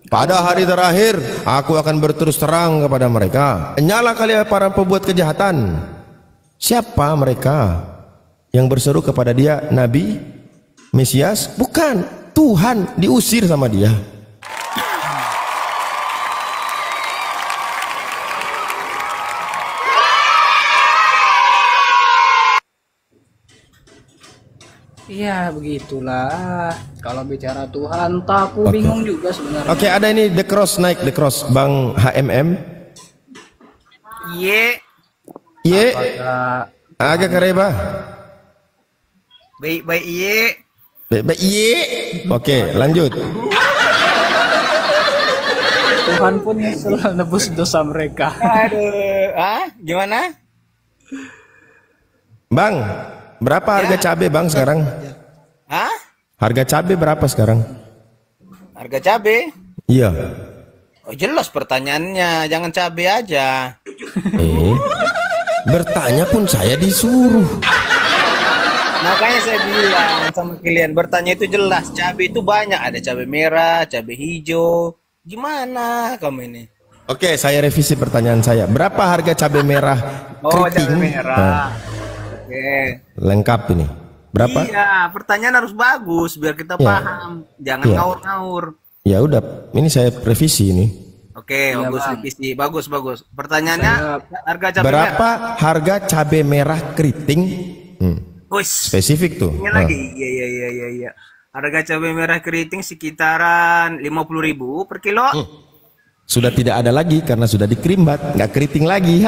Pada hari terakhir, aku akan berterus terang kepada mereka. Nyala kalian para pembuat kejahatan. Siapa mereka yang berseru kepada dia? Nabi? Mesias? Bukan, Tuhan diusir sama dia. Iya begitulah. Kalau bicara Tuhan, tak aku bingung juga sebenarnya. Oke, ada ini The Cross, naik The Cross, Bang HMM. Ye. Ye. Agak kareba. Baik-baik ye. Baik-baik ye. Oke, lanjut. Tuhan pun selalu nebus dosa mereka. Aduh, gimana? Bang, berapa harga cabai Bang sekarang? Hah? Harga cabai berapa sekarang? Harga cabai? Iya. Oh, jelas pertanyaannya, jangan cabai aja. Bertanya pun saya disuruh. Makanya saya bilang sama kalian, bertanya itu jelas. Cabai itu banyak, ada cabai merah, cabai hijau. Gimana kamu ini? Oke, saya revisi pertanyaan saya. Berapa harga cabai merah keriting? Cabai merah. Oke. Lengkap ini. Berapa? Iya, pertanyaan harus bagus biar kita paham. Jangan ngawur-ngawur. Ya udah, ini saya revisi ini. Oke, bagus revisi. Bagus. Pertanyaannya harga cabai berapa merah? harga cabai merah keriting? Spesifik tuh. Ini lagi. Iya. Harga cabai merah keriting sekitaran 50.000 per kilo. Sudah tidak ada lagi karena sudah dikerimbat, nggak keriting lagi.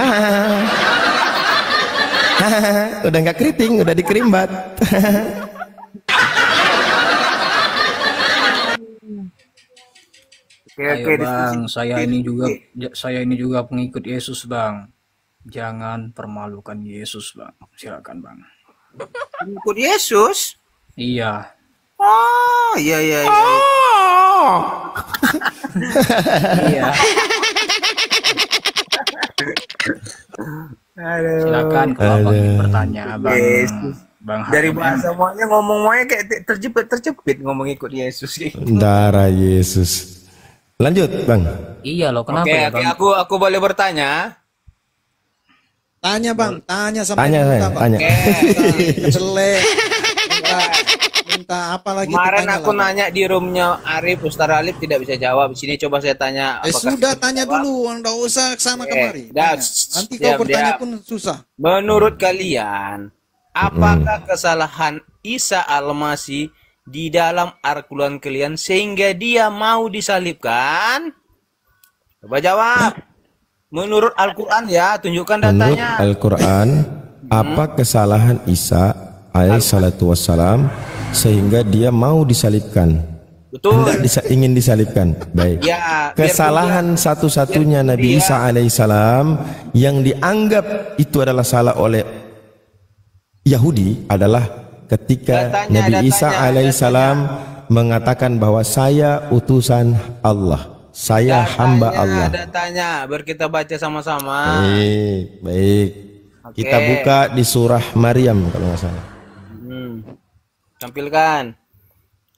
Udah nggak keriting, udah dikerimbat. Oke, Bang, saya ini juga pengikut Yesus, Bang. Jangan permalukan Yesus, Bang. Silakan, Bang. Pengikut Yesus? Iya. Oh, iya. Iya. Silakan kalau ingin bertanya, Bang. Bang dari bahasa semuanya ngomongnya kayak terjepit ngomong ikut Yesus. Darah Yesus. Lanjut, Bang. Iya loh, kenapa Oke, ya, Bang? aku boleh bertanya? Tanya, Bang. Tanya sama tanya, Bang. Tanya. Jelek. Minta apa lagi? Kemarin aku nanya di roomnya Arif, Ustaz Alif tidak bisa jawab. Di sini coba saya tanya. Sudah tanya dulu, enggak usah kesana kemari. Nanti kau bertanya pun susah. Menurut kalian, apakah kesalahan Isa Al-Masih di dalam Al-Quran kalian sehingga dia mau disalibkan? Coba jawab. Menurut Al-Quran ya, tunjukkan datanya. Menurut Al-Quran, apa kesalahan Isa alaihissalatu wassalam sehingga dia mau disalibkan? Betul. Ingin disalibkan. Baik. Ya, kesalahan satu-satunya Nabi Isa alaihissalam yang dianggap itu adalah salah oleh Yahudi adalah ketika Nabi Isa alaihissalam mengatakan bahwa saya utusan Allah. Saya hamba Allah. Datanya, biar kita baca sama-sama. Baik. Kita buka di surah Maryam kalau nggak salah. Tampilkan.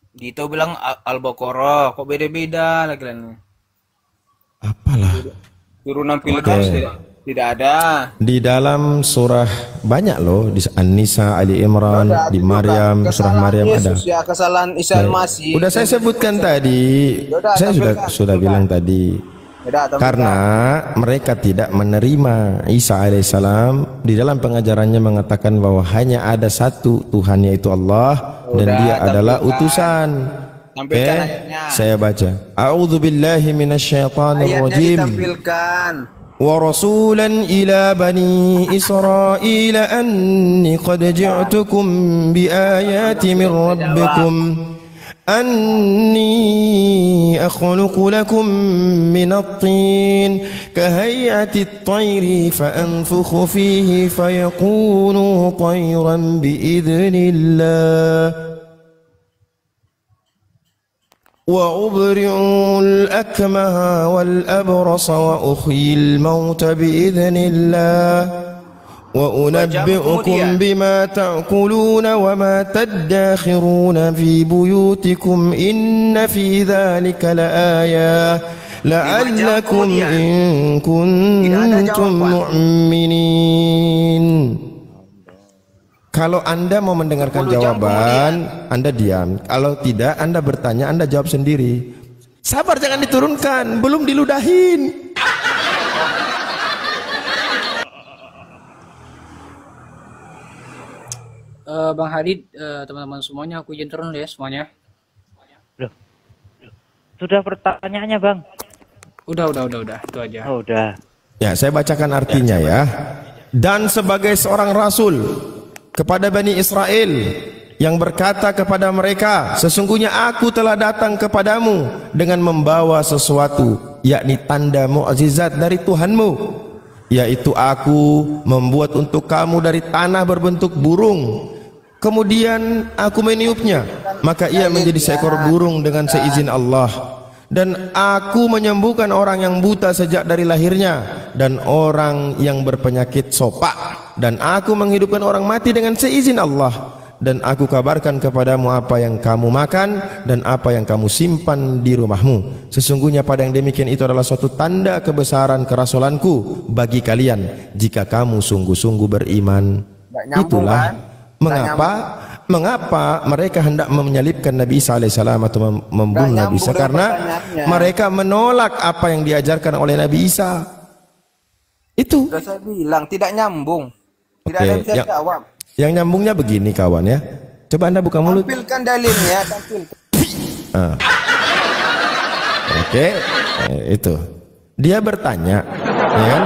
Dito bilang Al-Baqarah, kok beda-beda lagi lainnya. Apalah. Suruh nampilkan tidak ada. Di dalam surah banyak loh, di An-Nisa, Ali Imran, di Maryam, surah Maryam ada. Ya, kesalahan Isa Al-Masih. Udah saya sebutkan tadi. Saya sudah bilang tadi. Karena mereka tidak menerima Isa alaihissalam, di dalam pengajarannya mengatakan bahwa hanya ada satu Tuhan yaitu Allah dan dia adalah utusan. Saya baca. A'udzubillahi minasyaitonir rajim. ورسولا إلى بني إسرائيل أني قد جئتكم بآيات من ربكم أني أخلق لكم من الطين كهيئة الطير فأنفخ فيه فيكون طيرا بإذن الله وأبرئ الأكمه والأبرص وأحيي الموت بإذن الله Wa unabbi'ukum bima ta'kuluna wa ma tadakhiruna fi buyutikum inna fi dzalika laayah la'allakum in kuntum mu'minin. Kalau Anda mau mendengarkan jawaban, Anda diam. Kalau tidak, Anda bertanya, Anda jawab sendiri. Sabar, jangan diturunkan, belum diludahin. Bang Hadid, teman-teman semuanya, aku izin turun ya semuanya. Sudah pertanyaannya, Bang? Udah, itu aja. Oh, udah. Ya, saya bacakan artinya ya. Dan sebagai seorang rasul kepada Bani Israel yang berkata kepada mereka, sesungguhnya aku telah datang kepadamu dengan membawa sesuatu, yakni tanda mukjizat dari Tuhanmu, yaitu aku membuat untuk kamu dari tanah berbentuk burung. Kemudian aku meniupnya, maka ia menjadi seekor burung dengan seizin Allah. Dan aku menyembuhkan orang yang buta sejak dari lahirnya, dan orang yang berpenyakit sopak. Dan aku menghidupkan orang mati dengan seizin Allah. Dan aku kabarkan kepadamu apa yang kamu makan dan apa yang kamu simpan di rumahmu. Sesungguhnya pada yang demikian itu adalah suatu tanda kebesaran kerasulanku bagi kalian, jika kamu sungguh-sungguh beriman. Itulah mengapa mereka hendak menyalibkan Nabi Isa alaihissalam atau membunuh Nabi Isa, karena mereka menolak apa yang diajarkan oleh Nabi Isa. Itu sudah saya bilang tidak nyambung, tidak ada yang bisa jawab. Yang nyambungnya begini kawan ya, coba Anda buka mulut, tampilkan dalilnya, tampilkan. Oke, itu dia bertanya ya kan?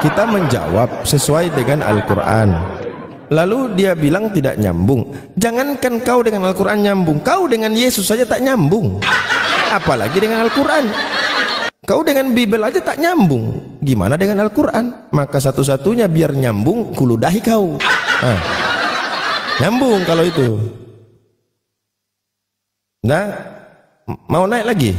Kita menjawab sesuai dengan Al-Quran. Lalu dia bilang tidak nyambung. Jangankan kau dengan Al-Quran nyambung, kau dengan Yesus saja tak nyambung, apalagi dengan Al-Quran. Kau dengan Bible aja tak nyambung, gimana dengan Al-Quran? Maka satu-satunya biar nyambung, kuludahi kau. Nyambung kalau itu. Nah, mau naik lagi?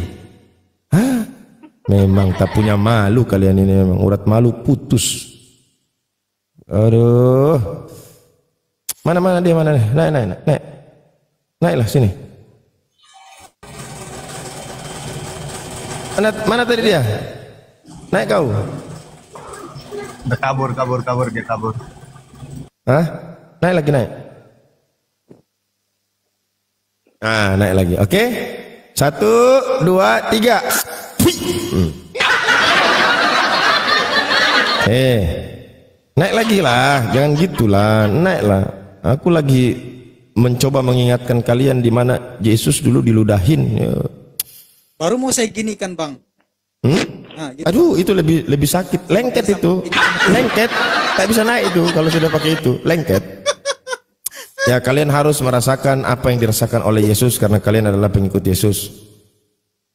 Memang tak punya malu kalian ini, memang urat malu putus. Aduh. Mana dia, mana nih? Naik. Naiklah sini. Mana tadi dia? Naik kau. Udah kabur dia kabur. Hah? Naik lagi, naik. Naik lagi. Oke. 1, 2, 3. Naik lagi lah, jangan gitulah, naiklah. Aku lagi mencoba mengingatkan kalian di mana Yesus dulu diludahin. Baru mau saya gini kan, Bang. Nah, gitu. Aduh, itu lebih sakit. Lengket itu, lengket. Tak bisa naik itu kalau sudah pakai itu, lengket. Ya, kalian harus merasakan apa yang dirasakan oleh Yesus karena kalian adalah pengikut Yesus.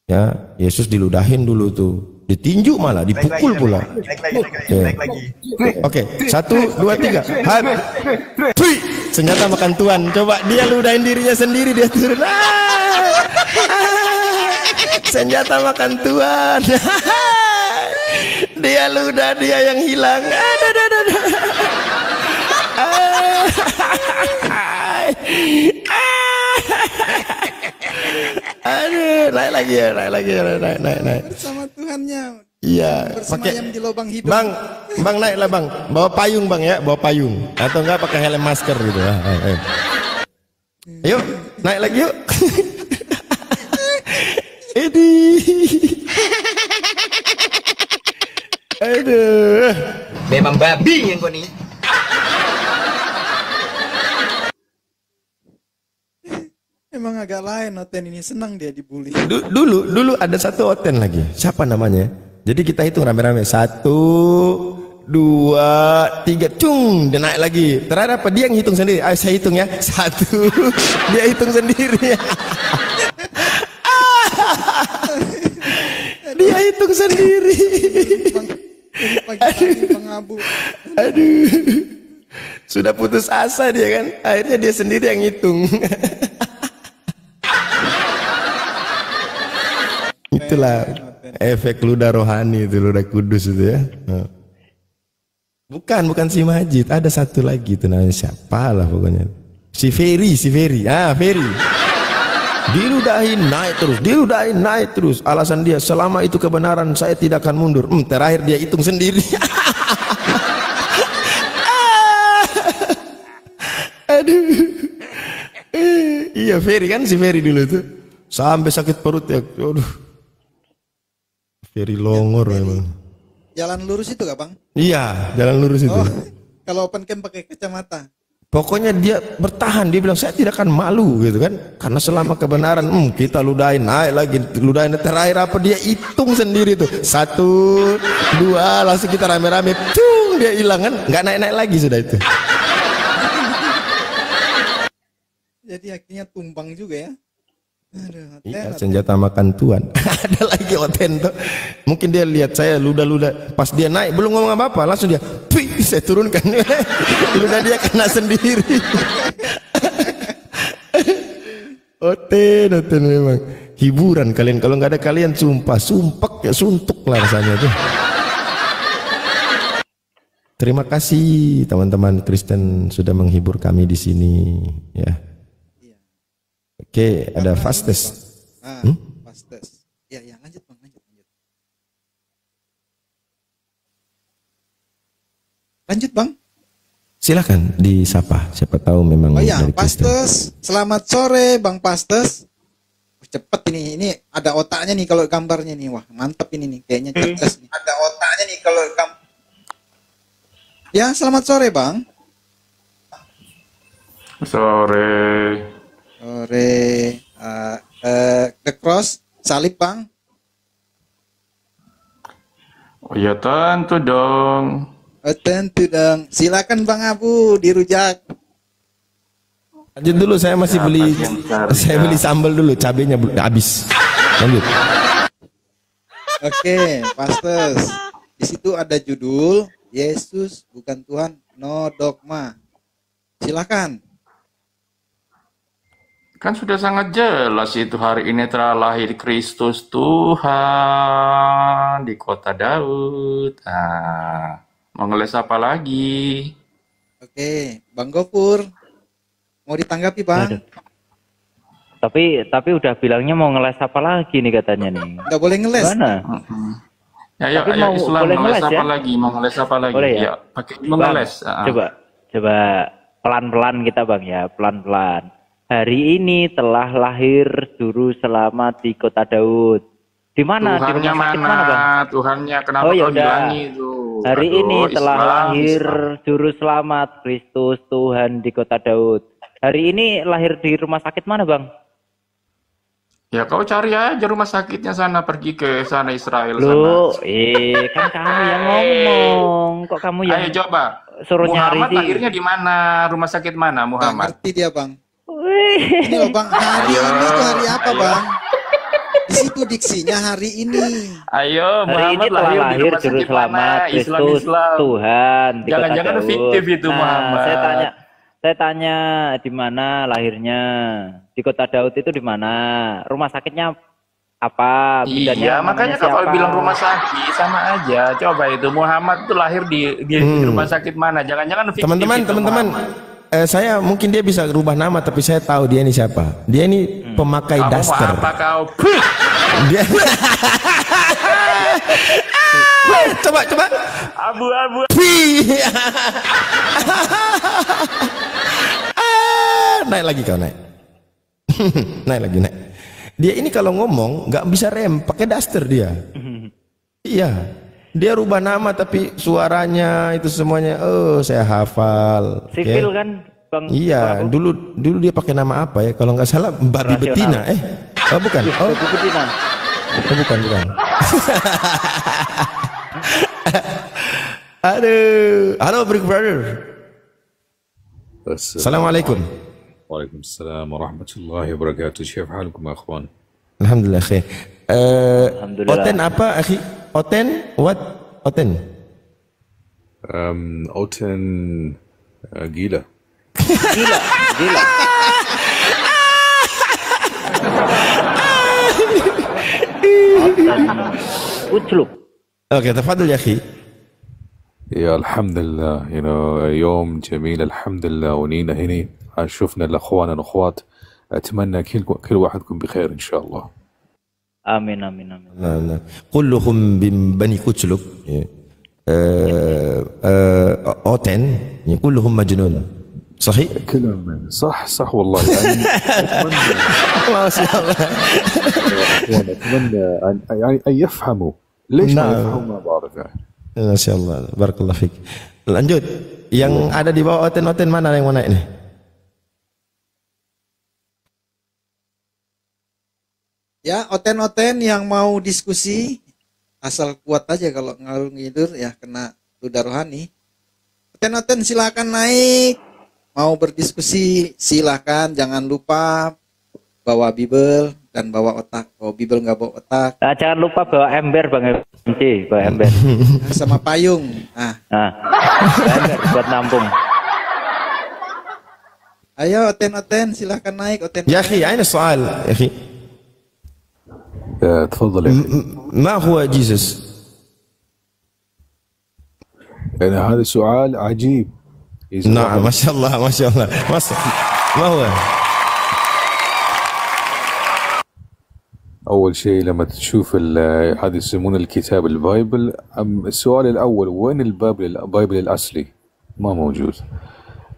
Ya, Yesus diludahin dulu tuh, ditinju malah, dipukul pula. Naik lagi. Oke, 1, 2, 3. Senjata makan tuan. Coba dia ludahin dirinya sendiri, dia turun. Senjata makan tuan. Dia ludah, dia yang hilang. Aduh, naik lagi ya, naik. Bersama Tuhannya. Iya, pakai di lubang hidung. Bang naiklah bang, bawa payung bang ya, bawa payung, atau enggak pakai helm masker gitu. Ayo. Yuk, naik lagi yuk. Ini. Aduh. Memang babi yang kau nih. Emang agak lain Oten ini, senang dia dibully. Dulu ada satu Oten lagi. Siapa namanya? Jadi kita hitung rame-rame. 1, 2, 3, cung, dia naik lagi. Terakhir apa? Dia yang hitung sendiri. Ayo saya hitung ya. 1, dia hitung sendiri. Dia hitung sendiri. Aduh. Sudah putus asa dia kan. Akhirnya dia sendiri yang hitung. Itulah efek ludah rohani itu, ludah kudus itu ya. Bukan si Majid, ada satu lagi itu namanya siapa lah pokoknya. Si Ferry. Ferry. Diludahin naik terus. Alasan dia, selama itu kebenaran saya tidak akan mundur. Terakhir dia hitung sendiri. Aduh. Iya Ferry kan, si Ferry dulu tuh sampai sakit perut ya. Aduh. Ferry longor memang. Jalan lurus itu gak Bang? Iya, jalan lurus itu. Kalau open camp pakai kacamata. Pokoknya dia bertahan, dia bilang saya tidak akan malu gitu kan, karena selama kebenaran kita ludahin naik lagi, ludahin terakhir apa dia hitung sendiri tuh 1, 2 langsung kita rame-rame, dia hilang kan, nggak naik-naik lagi sudah itu. Jadi akhirnya tumbang juga ya. Aduh, iya, senjata makan tuan. Ada lagi Oten tuh, mungkin dia lihat saya luda-luda, pas dia naik belum ngomong apa-apa langsung dia saya turunkan. Luda dia kena sendiri. Oten memang hiburan kalian, kalau nggak ada kalian sumpah sumpek ya, suntuk lah rasanya tuh. Terima kasih teman-teman Kristen sudah menghibur kami di sini ya. Oke, ada fastest. Fastest. Ya, lanjut Bang, lanjut. Lanjut Bang. Silakan disapa, siapa tahu memang dari Pastes. Selamat sore Bang Pastes. Cepet ini ada otaknya nih kalau gambarnya nih. Wah, mantep ini nih, kayaknya cerdas nih. Ada otaknya nih kalau Ya, selamat sore Bang. Sore. The cross salib Bang. Oh ya tentu dong. Tentu dong. Silakan Bang Abu dirujak. Lanjut dulu, saya masih beli sambal dulu, cabenya habis. Lanjut. Oke, Pastes. Di situ ada judul Yesus bukan Tuhan, no dogma. Silakan. Kan sudah sangat jelas itu, hari ini telah lahir Kristus Tuhan di kota Daud. Mau ngeles apa lagi? Oke, Bang Gofur. Mau ditanggapi, Bang? Tapi udah bilangnya mau ngeles apa lagi nih katanya nih. Nggak boleh ngeles. Mana? Ya, Tapi ayo mau Islam boleh ngeles ngeles apa ya? lagi? Mau ngeles apa lagi? Boleh ya? Ya, pakai ngeles. Coba pelan-pelan kita Bang ya, pelan-pelan. Hari ini telah lahir juru selamat di kota Daud. Di mana? Di Tuhannya rumah sakit mana? mana Bang? Tuhannya kenapa Oh, kau yaudah. bilangi itu? Hari Aduh, ini telah Islam, lahir Islam. juru selamat Kristus Tuhan di kota Daud. Hari ini lahir di rumah sakit mana Bang? Ya kau cari aja rumah sakitnya sana, pergi ke sana Israel Loh, sana. kan kamu yang ngomong. Kok kamu yang Ayo coba. suruh nyari Muhammad sih? lahirnya di mana? Rumah sakit mana Muhammad? Ngerti dia, Bang. Ini loh, Bang. Hari ini tuh hari apa, Bang? Di situ diksinya hari ini. Ayo, Hari ini Muhammad telah lahir di lahir rumah juru sakit selamat mana? Kristus Tuhan di kota Jangan-jangan Daud. fiktif itu Nah, Muhammad. saya tanya di mana lahirnya? Di kota Daud itu di mana? Rumah sakitnya apa? Iya, Bidanya makanya namanya kalau siapa? bilang rumah sakit sama aja. Coba itu Muhammad itu lahir di rumah sakit mana? Jangan-jangan fiktif Teman-teman, itu teman-teman, Muhammad. saya mungkin dia bisa rubah nama, tapi saya tahu dia ini siapa. Dia ini pemakai Kamu mau daster. apa kau? Dia coba. Abu-abu. Naik lagi kau naik. Naik lagi naik. Dia ini kalau ngomong nggak bisa rem, pakai daster dia. Iya. Dia rubah nama tapi suaranya itu semuanya, saya hafal. Sipil Ya. kan, Bang? Iya, dulu dia pakai nama apa ya? Kalau nggak salah Barbie Betina. Oh bukan. Oh Betina. Oh, bukan. Aduh, halo Big Brother. Assalamualaikum. Waalaikumsalam warahmatullahi wabarakatuh. Khaif halukum ya akhwan? Alhamdulillah khair. Alhamdulillah. Oten apa, akhi? Oten? What? Oten? Oten gila. Gila. Ucluk. Oke, tafadhol ya akhi. يا الحمد لله يوم جميل الحمد لله ونينا هنا شفنا الأخوان والأخوات أتمنى كل واحدكم بخير إن شاء الله. Amin amin amin. Nah. كلهم من بني كتلب أوتن كلهم مجنون صحيح؟ كلهم صح والله ما شاء الله. أتمنى أن يفهموا ليش ما يفهموا ما بعرف Masya Allah, barakallah fiik. Lanjut, yang ada di bawah Oten mana yang mau naik nih? Ya, Oten yang mau diskusi asal kuat aja, kalau ngalur ngidur ya kena ludah rohani. Oten silakan naik, mau berdiskusi silakan, jangan lupa bawa Bible dan bawa otak. Bawa Bible nggak bawa otak. Nah, jangan lupa bawa ember Bang MC, bawa ember. Sama payung. Ember buat nampung. Ayo Oten silakan naik Oten. Ya akhi, أين السؤال يا أخي؟ تفضل يا أخي. ما هو جيسس؟ هذا سؤال عجيب. نعم ما شاء الله ما هو؟ أول شيء لما تشوف هذا يسمونه الكتاب البايبل، السؤال الأول وين البايبل الأصلي؟ ما موجود.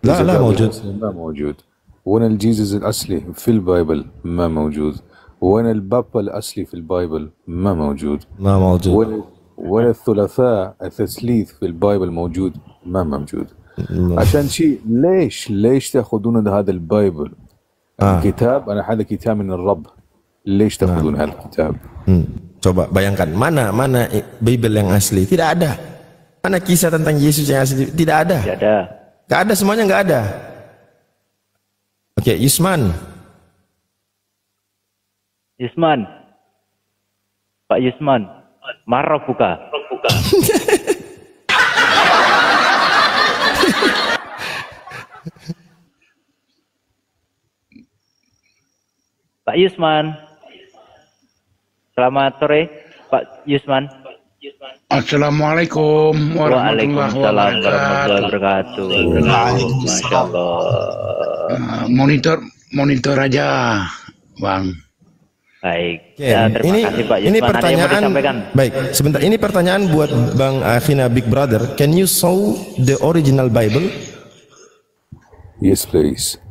لا موجود. ما موجود. وين الجيزس الأصلي في البايبل؟ ما موجود. وين البابا الأصلي في البايبل؟ ما موجود. وين الثلاثاء التثليث في البايبل موجود؟ ما موجود. عشان شيء ليش تأخذون هذا البايبل؟ الكتاب أنا هذا كتاب من الرب. ليش تأخذون هذا الكتاب؟ Coba bayangkan mana Bible yang asli? Tidak ada. Mana kisah tentang Yesus yang asli? Tidak ada. Gak ada, semuanya gak ada. Oke, Yusman. Pak Yusman. Marah buka. Pak Yusman. Selamat sore, Pak Yusman. Assalamualaikum warahmatullahi wabarakatuh. Masya Allah. Monitor aja, Bang. Baik. Ya, terima kasih Pak Yusman. Ini pertanyaan. Baik, sebentar. Ini pertanyaan buat Bang Akhina Big Brother. Can you show the original Bible? Yes, please.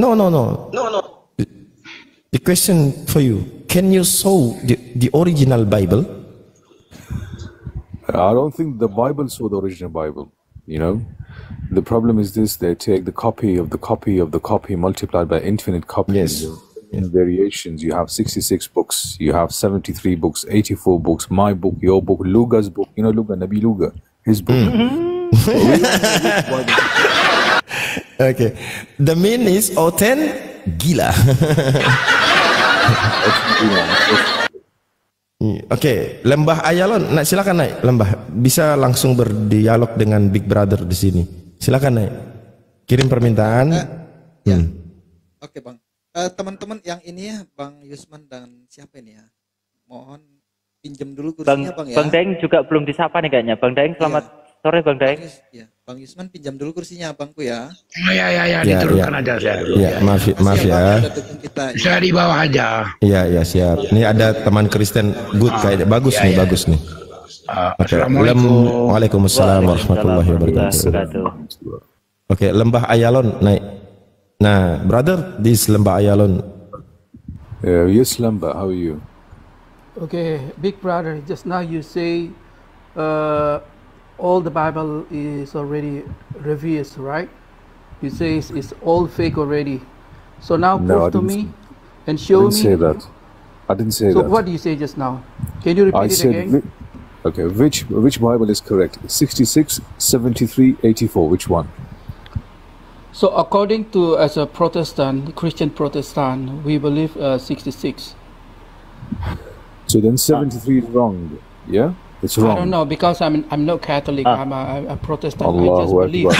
No. The question for you, can you show the original Bible? I don't think the Bible saw the original Bible, The problem is this, they take the copy of the copy of the copy multiplied by infinite copies. Yes. In variations, you have 66 books, you have 73 books, 84 books, my book, your book, Luga's book, Luga, Nabi Luga, his book. Okay. The mean is Oten gila. Oke, Lembah Ayalon, silakan naik. Lembah, bisa langsung berdialog dengan Big Brother di sini. Silakan naik. Kirim permintaan. Oke, Bang. Teman-teman yang ini ya, Bang Yusman dan siapa ini ya? Mohon pinjam dulu kursinya, Bang ya. Bang Daeng juga belum disapa nih kayaknya. Bang Daeng, selamat sore Bang Daeng. Bang Yusman pinjam dulu kursinya Abangku ya. Ya, diturunkan aja saya dulu. Ya, maaf ya. Saya di bawah aja. Iya, siap. Ini ada teman Kristen good kayak bagus nih. Assalamualaikum. Waalaikumsalam warahmatullahi wabarakatuh. Oke, Lembah Ayalon naik. Nah, brother, this Lembah Ayalon. Yes, Lembah, how are you? Okay, Big Brother, just now you say all the Bible is already revealed, right? You say it's all fake already. So now prove to me and show me. I didn't say that. I didn't say that. So what do you say just now? Can you repeat it again? Okay, which Bible is correct? 66, 73, 84, which one? So according to, as a Protestant, Christian Protestant, we believe 66. So then 73 is wrong, yeah? It's wrong. I don't know, because I'm not Catholic, I'm a Protestant. Allahu I just believe.